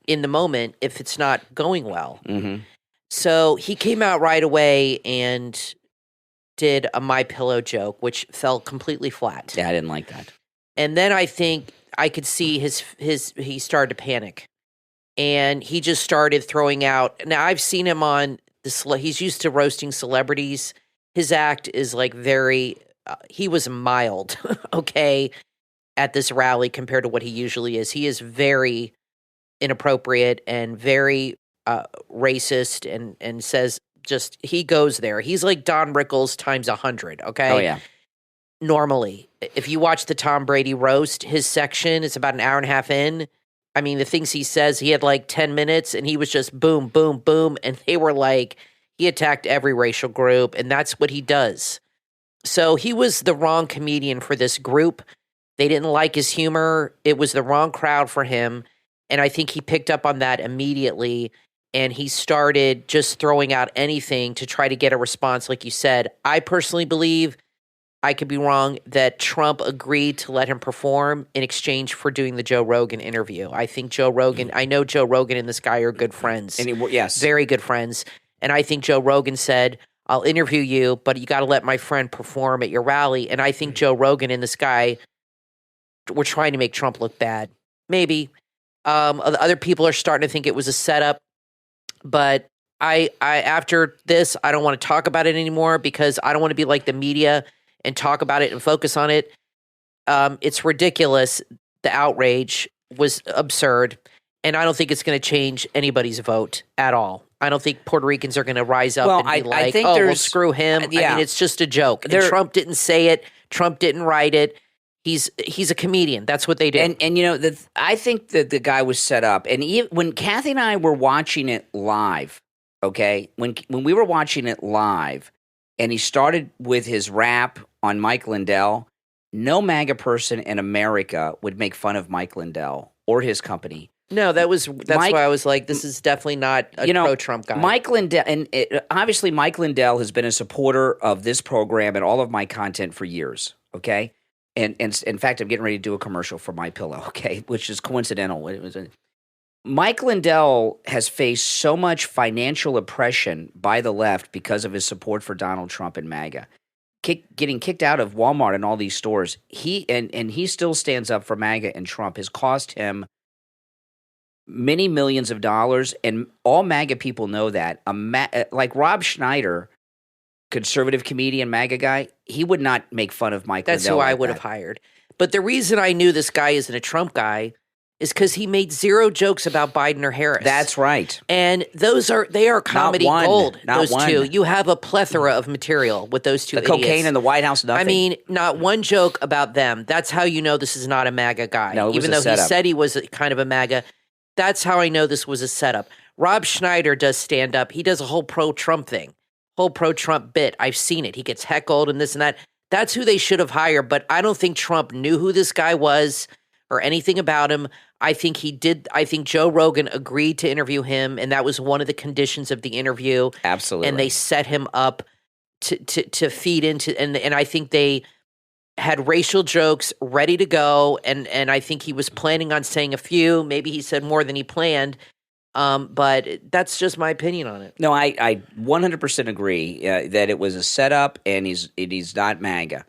S3: in the moment if it's not going well.
S1: Mm-hmm.
S3: So he came out right away and did a My Pillow joke, which fell completely flat.
S1: Yeah, I didn't like that.
S3: And then I think I could see he started to panic. And he just started throwing out. Now, I've seen him on he's used to roasting celebrities. His act is like very, he was mild, okay, at this rally compared to what he usually is. He is very inappropriate and very racist and says just, he goes there. He's like Don Rickles times 100, okay?
S1: Oh, yeah.
S3: Normally, if you watch the Tom Brady roast, his section is about an hour and a half in. I mean, the things he says, he had like 10 minutes and he was just boom, boom, boom. And they were like, he attacked every racial group and that's what he does. So he was the wrong comedian for this group. They didn't like his humor. It was the wrong crowd for him. And I think he picked up on that immediately. And he started just throwing out anything to try to get a response. Like you said, I personally believe, I could be wrong, that Trump agreed to let him perform in exchange for doing the Joe Rogan interview. I think Joe Rogan, I know Joe Rogan and this guy are good friends.
S1: Yes.
S3: Very good friends. And I think Joe Rogan said, I'll interview you, but you got to let my friend perform at your rally. And I think Joe Rogan and this guy were trying to make Trump look bad. Maybe. Other people are starting to think it was a setup. But I after this, I don't want to talk about it anymore because I don't want to be like the media and talk about it and focus on it. It's ridiculous. The outrage was absurd. And I don't think it's going to change anybody's vote at all. I don't think Puerto Ricans are going to rise up and be like, well, screw him.
S1: Yeah.
S3: I mean, it's just a joke. And Trump didn't say it. Trump didn't write it. He's a comedian. That's what they do.
S1: And you know, I think that the guy was set up. And when Kathy and I were watching it live, okay, when we were watching it live, and he started with his rap on Mike Lindell, no MAGA person in America would make fun of Mike Lindell or his company.
S3: No, that's why I was like, this is definitely not a pro-Trump guy.
S1: Mike Lindell, obviously Mike Lindell has been a supporter of this program and all of my content for years, okay? And in fact, I'm getting ready to do a commercial for My Pillow, okay, which is coincidental. Mike Lindell has faced so much financial oppression by the left because of his support for Donald Trump and MAGA. Getting kicked out of Walmart and all these stores, he still stands up for MAGA and Trump, has cost him many millions of dollars, and all MAGA people know that. Like Rob Schneider, conservative comedian, MAGA guy, he would not make fun of Mike Lindell.
S3: That's who I would have hired. But the reason I knew this guy isn't a Trump guy is because he made 0 jokes about Biden or Harris.
S1: That's right.
S3: And they are comedy gold, those two. You have a plethora of material with those two idiots.
S1: Cocaine in the White House, nothing.
S3: I mean, not one joke about them. That's how you know this is not a MAGA guy.
S1: No,
S3: even though he said he was kind of a MAGA. That's how I know this was a setup. Rob Schneider does stand up. He does a whole pro-Trump thing, whole pro-Trump bit. I've seen it. He gets heckled and this and that. That's who they should have hired, but I don't think Trump knew who this guy was or anything about him. I think Joe Rogan agreed to interview him, and that was one of the conditions of the interview.
S1: Absolutely.
S3: And they set him up to feed into, and I think they had racial jokes ready to go, and I think he was planning on saying a few. Maybe he said more than he planned. But that's just my opinion on it.
S1: No, I 100% agree that it was a setup, and he's not MAGA.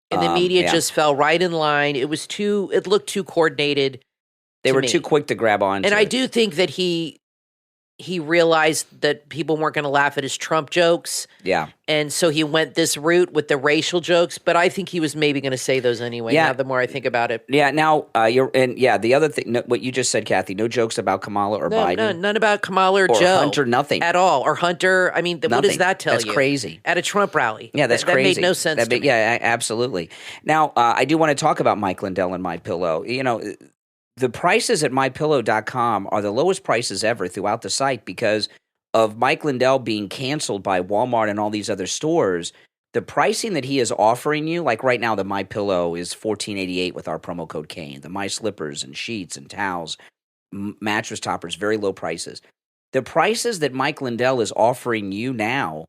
S3: And the media just fell right in line. It looked too coordinated.
S1: They were too quick to grab on.
S3: And I do think that he realized that people weren't going to laugh at his Trump jokes.
S1: Yeah.
S3: And so he went this route with the racial jokes, but I think he was maybe going to say those anyway.
S1: Yeah.
S3: Now, the more I think about it.
S1: Yeah. Now, the other thing, what you just said, Kathy, no jokes about Kamala or Biden.
S3: No, none about Kamala or Joe.
S1: Hunter, nothing.
S3: At all. Or Hunter. I mean, what does that tell you?
S1: That's crazy.
S3: At a Trump rally.
S1: Yeah, that's crazy.
S3: That made no sense to me.
S1: Yeah, absolutely. Now, I do want to talk about Mike Lindell and MyPillow. You know, the prices at MyPillow.com are the lowest prices ever throughout the site because of Mike Lindell being canceled by Walmart and all these other stores. The pricing that he is offering you, like right now, the MyPillow is $14.88 with our promo code Kane. The My Slippers and sheets and towels, mattress toppers, very low prices. The prices that Mike Lindell is offering you now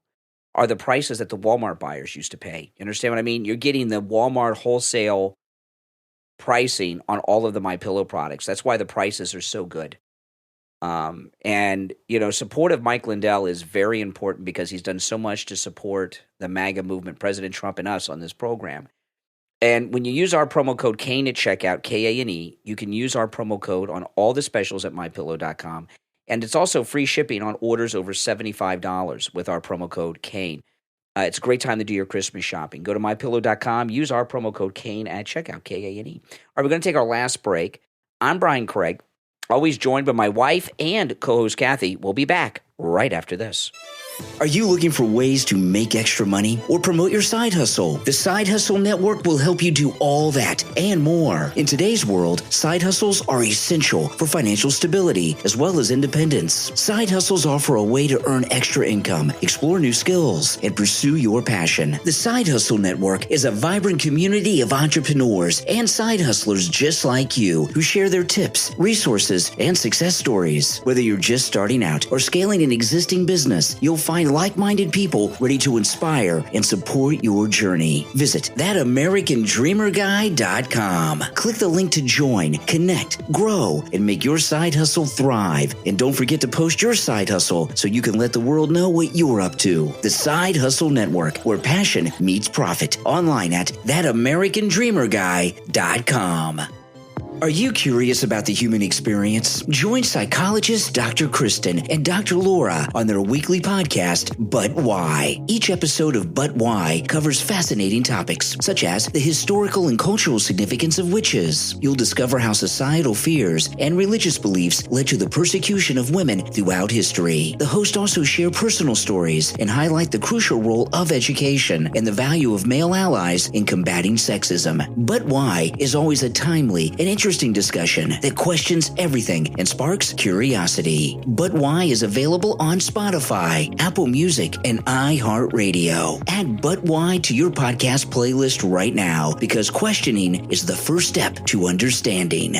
S1: are the prices that the Walmart buyers used to pay. You understand what I mean? You're getting the Walmart wholesale pricing on all of the MyPillow products. That's why the prices are so good. And, you know, support of Mike Lindell is very important because he's done so much to support the MAGA movement, President Trump and us on this program. And when you use our promo code Kane at checkout, Kane, you can use our promo code on all the specials at MyPillow.com. And it's also free shipping on orders over $75 with our promo code Kane. It's a great time to do your Christmas shopping. Go to MyPillow.com. Use our promo code Kane at checkout, Kane. All right, we're going to take our last break. I'm Brian Craig, always joined by my wife and co-host Kathy. We'll be back right after this.
S6: Are you looking for ways to make extra money or promote your side hustle? The Side Hustle Network will help you do all that and more. In today's world, side hustles are essential for financial stability as well as independence. Side hustles offer a way to earn extra income, explore new skills, and pursue your passion. The Side Hustle Network is a vibrant community of entrepreneurs and side hustlers just like you who share their tips, resources, and success stories. Whether you're just starting out or scaling an existing business, you'll find like-minded people ready to inspire and support your journey. Visit thatamericandreamerguy.com. Click the link to join, connect, grow, and make your side hustle thrive. And don't forget to post your side hustle so you can let the world know what you're up to. The Side Hustle Network, where passion meets profit. Online at thatamericandreamerguy.com. Are you curious about the human experience? Join psychologists Dr. Kristen and Dr. Laura on their weekly podcast, But Why? Each episode of But Why covers fascinating topics, such as the historical and cultural significance of witches. You'll discover how societal fears and religious beliefs led to the persecution of women throughout history. The hosts also share personal stories and highlight the crucial role of education and the value of male allies in combating sexism. But Why is always a timely and interesting discussion that questions everything and sparks curiosity. But Why is available on Spotify, Apple Music, and iHeartRadio. Add But Why to your podcast playlist right now because questioning is the first step to understanding.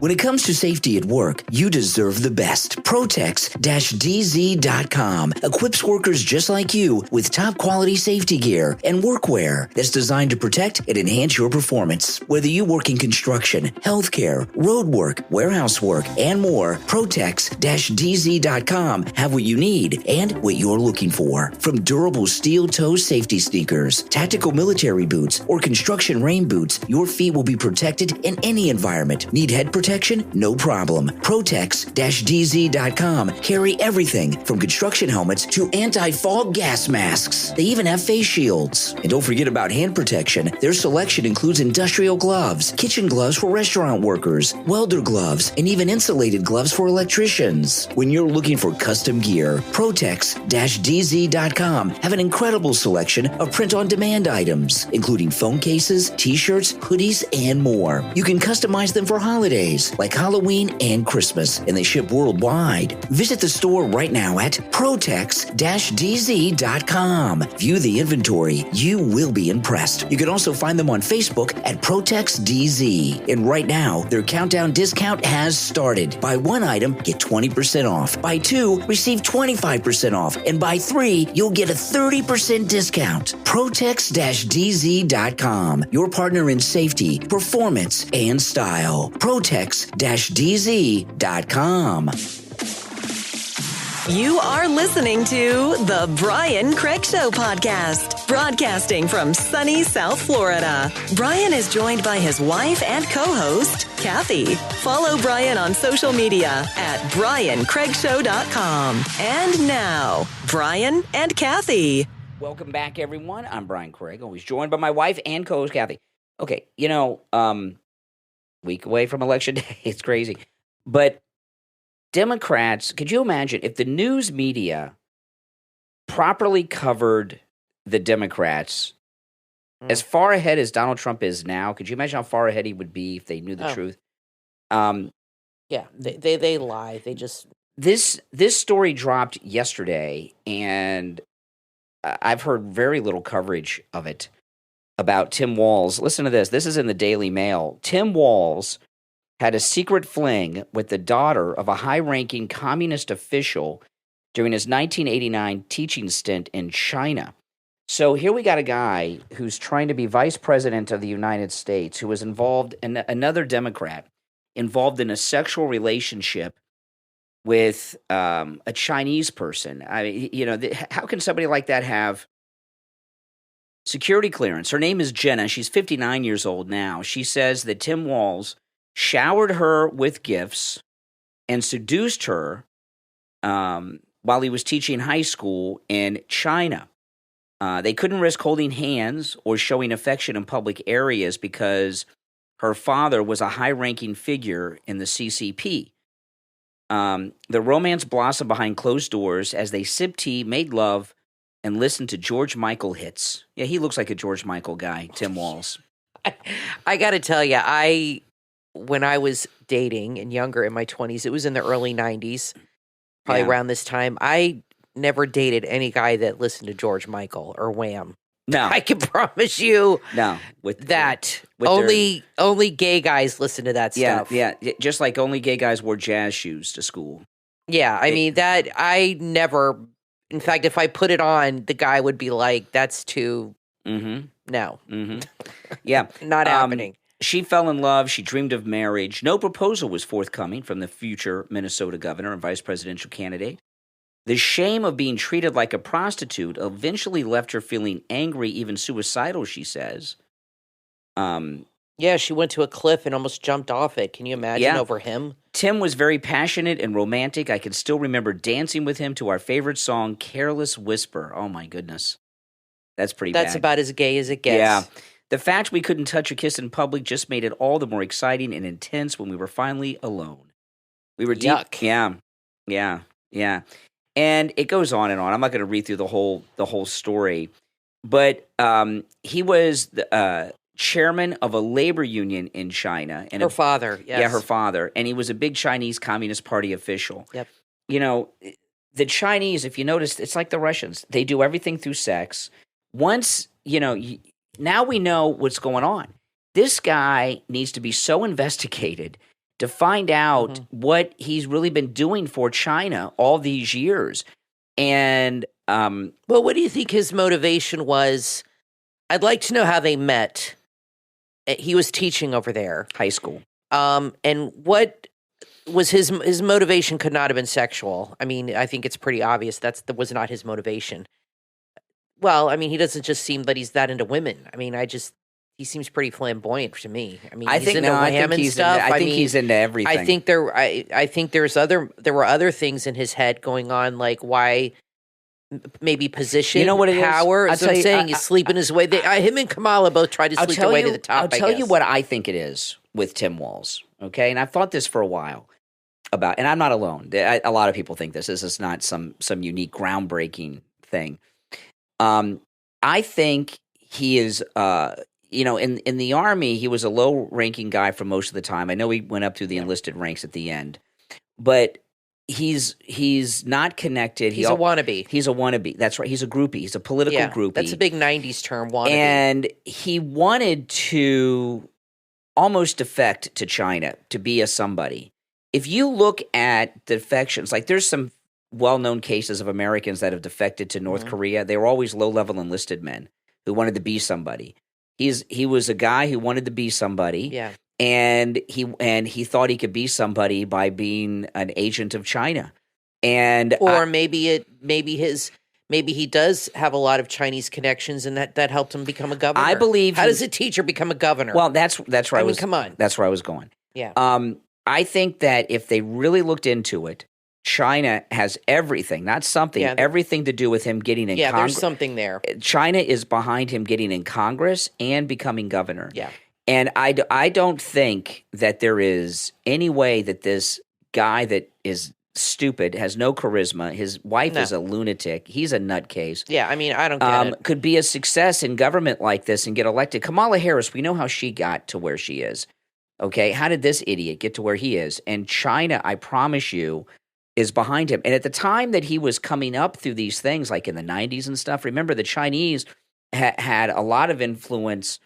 S6: When it comes to safety at work, you deserve the best. Protex-DZ.com equips workers just like you with top quality safety gear and workwear that's designed to protect and enhance your performance. Whether you work in construction, healthcare, road work, warehouse work, and more, Protex-DZ.com have what you need and what you're looking for. From durable steel-toe safety sneakers, tactical military boots, or construction rain boots, your feet will be protected in any environment. Need head protection? No problem. Protex-DZ.com carry everything from construction helmets to anti-fog gas masks. They even have face shields. And don't forget about hand protection. Their selection includes industrial gloves, kitchen gloves for restaurant workers, welder gloves, and even insulated gloves for electricians. When you're looking for custom gear, Protex-DZ.com have an incredible selection of print-on-demand items, including phone cases, t-shirts, hoodies, and more. You can customize them for holidays, holidays like Halloween and Christmas, and they ship worldwide. Visit the store right now at protex-dz.com. View the inventory. You will be impressed. You can also find them on Facebook at ProtexDZ. And right now, their countdown discount has started. Buy one item, get 20% off. Buy two, receive 25% off. And buy three, you'll get a 30% discount. Protex-dz.com. Your partner in safety, performance, and style. Protex-dz.com.
S7: You are listening to The Brian Craig Show podcast, broadcasting from sunny South Florida. Brian is joined by his wife and co-host, Kathy. Follow Brian on social media at BrianCraigShow.com. And now, Brian and Kathy.
S1: Welcome back, everyone. I'm Brian Craig, always joined by my wife and co-host, Kathy. Okay, week away from Election Day. It's crazy. But Democrats, could you imagine if the news media properly covered the Democrats as far ahead as Donald Trump is now? Could you imagine how far ahead he would be if they knew the truth?
S3: Yeah, they lie. They just...
S1: This story dropped yesterday, and I've heard very little coverage of it about Tim Walz. Listen to this. This is in the Daily Mail. Tim Walz had a secret fling with the daughter of a high-ranking communist official during his 1989 teaching stint in China. So here we got a guy who's trying to be vice president of the United States, who was involved in another Democrat, involved in a sexual relationship with a Chinese person. I mean, how can somebody like that have security clearance? Her name is Jenna. She's 59 years old now. She says that Tim Walz showered her with gifts and seduced her while he was teaching high school in China. They couldn't risk holding hands or showing affection in public areas because her father was a high-ranking figure in the CCP. The romance blossomed behind closed doors as they sipped tea, made love, and listened to George Michael hits. Yeah, he looks like a George Michael guy, Tim Walz.
S3: I got to tell you, when I was dating and younger in my 20s, it was in the early 90s, probably around this time, I never dated any guy that listened to George Michael or Wham.
S1: No.
S3: I can promise you
S1: with
S3: only gay guys listen to that stuff.
S1: Yeah, just like only gay guys wore jazz shoes to school.
S3: Yeah, I mean, that I never, in fact, if I put it on, the guy would be like, that's too, no.
S1: Mm-hmm. Yeah.
S3: Not happening.
S1: She fell in love. She dreamed of marriage. No proposal was forthcoming from the future Minnesota governor and vice presidential candidate. The shame of being treated like a prostitute eventually left her feeling angry, even suicidal, she says.
S3: Yeah, she went to a cliff and almost jumped off it. Can you imagine over him?
S1: Tim was very passionate and romantic. I can still remember dancing with him to our favorite song, Careless Whisper. Oh, my goodness. That's pretty bad.
S3: That's about as gay as it gets.
S1: Yeah. The fact we couldn't touch or kiss in public just made it all the more exciting and intense when we were finally alone. We were deep.
S3: Yuck.
S1: Yeah. And it goes on and on. I'm not going to read through the whole story, but he was the chairman of a labor union in China. And
S3: her father, yes.
S1: Yeah, her father. And he was a big Chinese Communist Party official.
S3: Yep.
S1: The Chinese, if you notice, it's like the Russians. They do everything through sex. Once, now we know what's going on. This guy needs to be so investigated to find out what he's really been doing for China all these years. And,
S3: well, what do you think his motivation was? I'd like to know how they met. He was teaching over there.
S1: High school.
S3: And what was his motivation? Could not have been sexual. I mean, I think it's pretty obvious that was not his motivation. Well, I mean, he doesn't just seem that he's that into women. I mean, he seems pretty flamboyant to me. I mean, he's into Wham and stuff.
S1: I think he's into everything.
S3: I think there were other things in his head going on, like why maybe position, power. That's what I'm saying. He's sleeping his way. Him and Kamala both tried to sleep their way to the top.
S1: I'll tell you what I think it is with Tim Walz. Okay, and I've thought this for a while about, and I'm not alone. A lot of people think this. This is not some unique, groundbreaking thing. I think he is in the Army, he was a low-ranking guy for most of the time. I know he went up through the enlisted ranks at the end, but he's not connected.
S3: He's a wannabe.
S1: He's a wannabe. That's right. He's a groupie. He's a political groupie.
S3: That's a big 90s term, wannabe.
S1: And he wanted to almost defect to China to be a somebody. If you look at defections, like there's some well-known cases of Americans that have defected to North Korea. They were always low-level enlisted men who wanted to be somebody. He was a guy who wanted to be somebody.
S3: Yeah.
S1: And he thought he could be somebody by being an agent of China. And
S3: maybe he does have a lot of Chinese connections, and that helped him become a governor.
S1: I believe.
S3: How does a teacher become a governor?
S1: Well, that's where I was.
S3: Come on,
S1: that's where I was going.
S3: Yeah.
S1: I think that if they really looked into it, China has everything, not something, everything to do with him getting in Congress.
S3: Yeah, there's something there.
S1: China is behind him getting in Congress and becoming governor.
S3: Yeah.
S1: And I don't think that there is any way that this guy that is stupid, has no charisma, his wife is a lunatic, he's a nutcase.
S3: Yeah, I mean, I don't get it.
S1: Could be a success in government like this and get elected. Kamala Harris, we know how she got to where she is. Okay, how did this idiot get to where he is? And China, I promise you, is behind him. And at the time that he was coming up through these things, like in the 90s and stuff, remember the Chinese had a lot of influence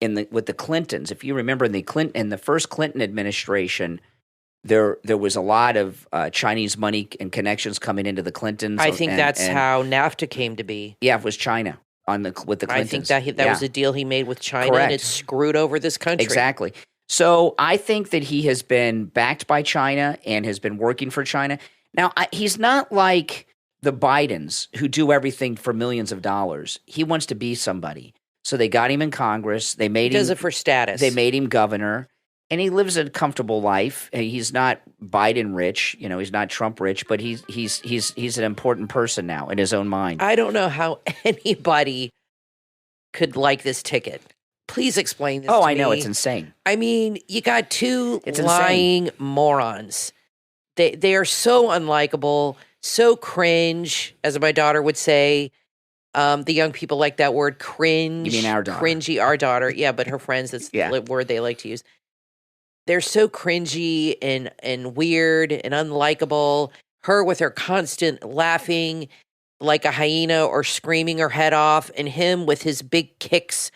S1: with the Clintons. If you remember in the first Clinton administration, there was a lot of Chinese money and connections coming into the Clintons.
S3: I think that's how NAFTA came to be.
S1: Yeah, it was China with the Clintons.
S3: I think that was a deal he made with China,
S1: Correct.
S3: and it screwed over this country.
S1: Exactly. So I think that he has been backed by China and has been working for China. Now, he's not like the Bidens who do everything for millions of dollars. He wants to be somebody. So they got him in Congress. He
S3: does it for status.
S1: They made him governor, and he lives a comfortable life. He's not Biden rich, he's not Trump rich, but he's an important person now in his own mind.
S3: I don't know how anybody could like this ticket. Please explain this to me.
S1: Oh, I know. It's insane.
S3: I mean, you got two lying morons. They are so unlikable, so cringe, as my daughter would say. The young people like that word, cringe.
S1: You mean our daughter?
S3: Cringy, our daughter. Yeah, but her friends, that's the word they like to use. They're so cringy and weird and unlikable. Her with her constant laughing like a hyena or screaming her head off, and him with his big kicks.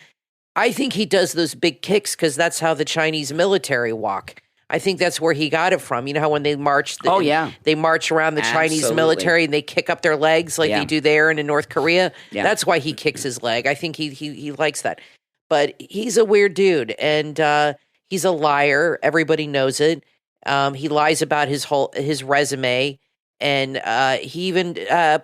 S3: I think he does those big kicks because that's how the Chinese military walk. I think that's where he got it from. You know how when they march, they march around the Chinese military and they kick up their legs like they do there and in North Korea. Yeah. That's why he kicks his leg. I think he likes that. But he's a weird dude, and he's a liar. Everybody knows it. He lies about his resume, and he even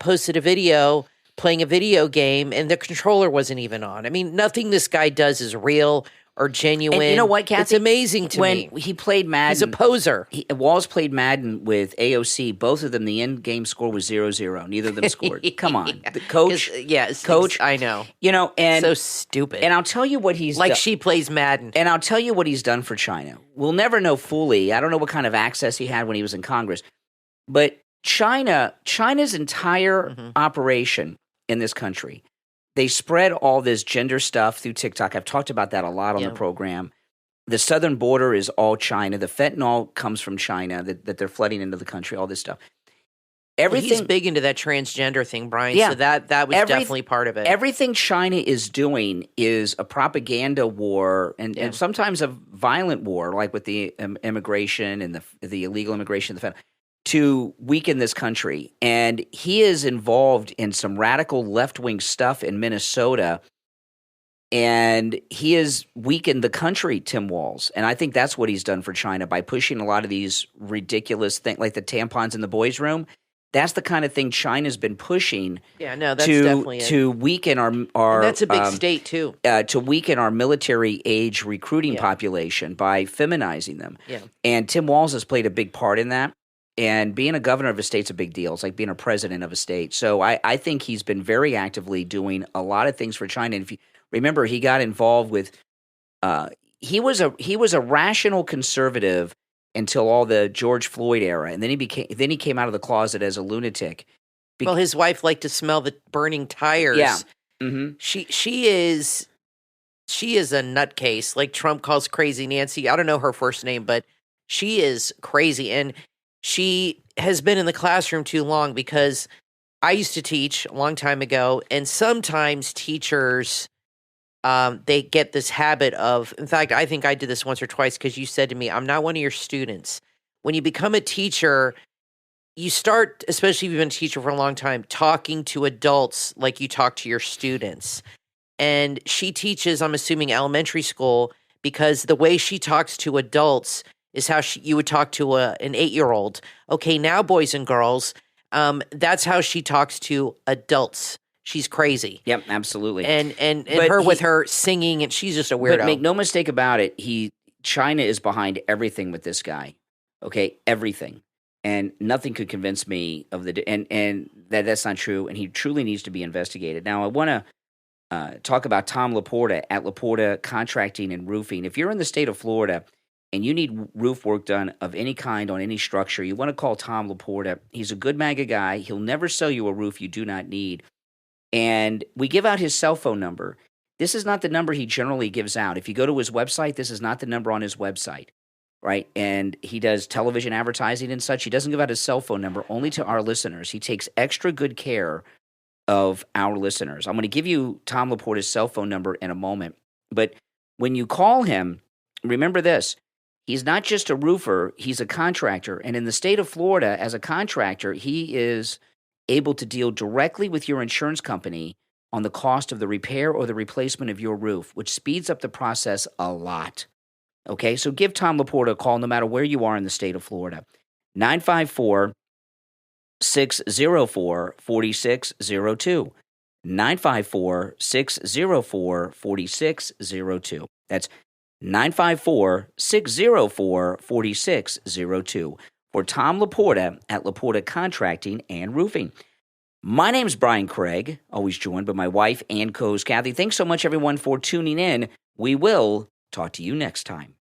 S3: posted a video playing a video game, and the controller wasn't even on. I mean, nothing this guy does is real or genuine.
S1: And you know what, Kathy?
S3: It's amazing to me.
S1: When he played Madden,
S3: he's a poser.
S1: Walz played Madden with AOC. Both of them, the end game score was 0-0. Neither of them scored. Come on. The coach.
S3: Coach. I know.
S1: And
S3: so stupid.
S1: And I'll tell you what he's
S3: like
S1: done.
S3: She plays Madden.
S1: And I'll tell you what he's done for China. We'll never know fully. I don't know what kind of access he had when he was in Congress. But China's entire operation in this country, they spread all this gender stuff through TikTok. I've talked about that a lot on the program. The southern border is all China. The fentanyl comes from China that they're flooding into the country, all this stuff.
S3: He's big into that transgender thing, Brian, so that was definitely part of it.
S1: Everything China is doing is a propaganda war and sometimes a violent war, like with the immigration and the illegal immigration, the fentanyl, to weaken this country. And he is involved in some radical left-wing stuff in Minnesota, and he has weakened the country, Tim Walz. And I think that's what he's done for China by pushing a lot of these ridiculous things, like the tampons in the boys' room. That's the kind of thing China's been pushing.
S3: Yeah, no, that's definitely it.
S1: To weaken our and
S3: that's a big state too.
S1: To weaken our military age recruiting population by feminizing them.
S3: Yeah.
S1: And Tim Walz has played a big part in that. And being a governor of a state's a big deal. It's like being a president of a state. So I think he's been very actively doing a lot of things for China. And if you remember, he got involved with he was a rational conservative until all the George Floyd era, and then he came out of the closet as a lunatic.
S3: Well, his wife liked to smell the burning tires.
S1: Yeah, mm-hmm.
S3: She is she is a nutcase, like Trump calls crazy Nancy. I don't know her first name, but she is crazy. And she has been in the classroom too long, because I used to teach a long time ago, and sometimes teachers, they get this habit of, in fact, I think I did this once or twice, because you said to me, I'm not one of your students. When you become a teacher, you start, especially if you've been a teacher for a long time, talking to adults like you talk to your students. And she teaches, I'm assuming, elementary school, because the way she talks to adults is how you would talk to an 8-year-old. Okay, now, boys and girls, that's how she talks to adults. She's crazy.
S1: Yep, absolutely.
S3: And with her singing, and she's just a weirdo.
S1: But make no mistake about it, China is behind everything with this guy. Okay, everything. And nothing could convince me of and that's not true, and he truly needs to be investigated. Now, I want to talk about Tom Laporta at Laporta Contracting and Roofing. If you're in the state of Florida and you need roof work done of any kind on any structure, you want to call Tom Laporta. He's a good MAGA guy. He'll never sell you a roof you do not need. And we give out his cell phone number. This is not the number he generally gives out. If you go to his website, this is not the number on his website, right? And he does television advertising and such. He doesn't give out his cell phone number only to our listeners. He takes extra good care of our listeners. I'm going to give you Tom Laporta's cell phone number in a moment. But when you call him, remember this. He's not just a roofer. He's a contractor. And in the state of Florida, as a contractor, he is able to deal directly with your insurance company on the cost of the repair or the replacement of your roof, which speeds up the process a lot. Okay, so give Tom Laporta a call no matter where you are in the state of Florida. 954-604-4602. 954-604-4602. That's 954-604-4602 for Tom Laporta at Laporta Contracting and Roofing. My name's Brian Craig, always joined by my wife and co-host Kathy. Thanks so much, everyone, for tuning in. We will talk to you next time.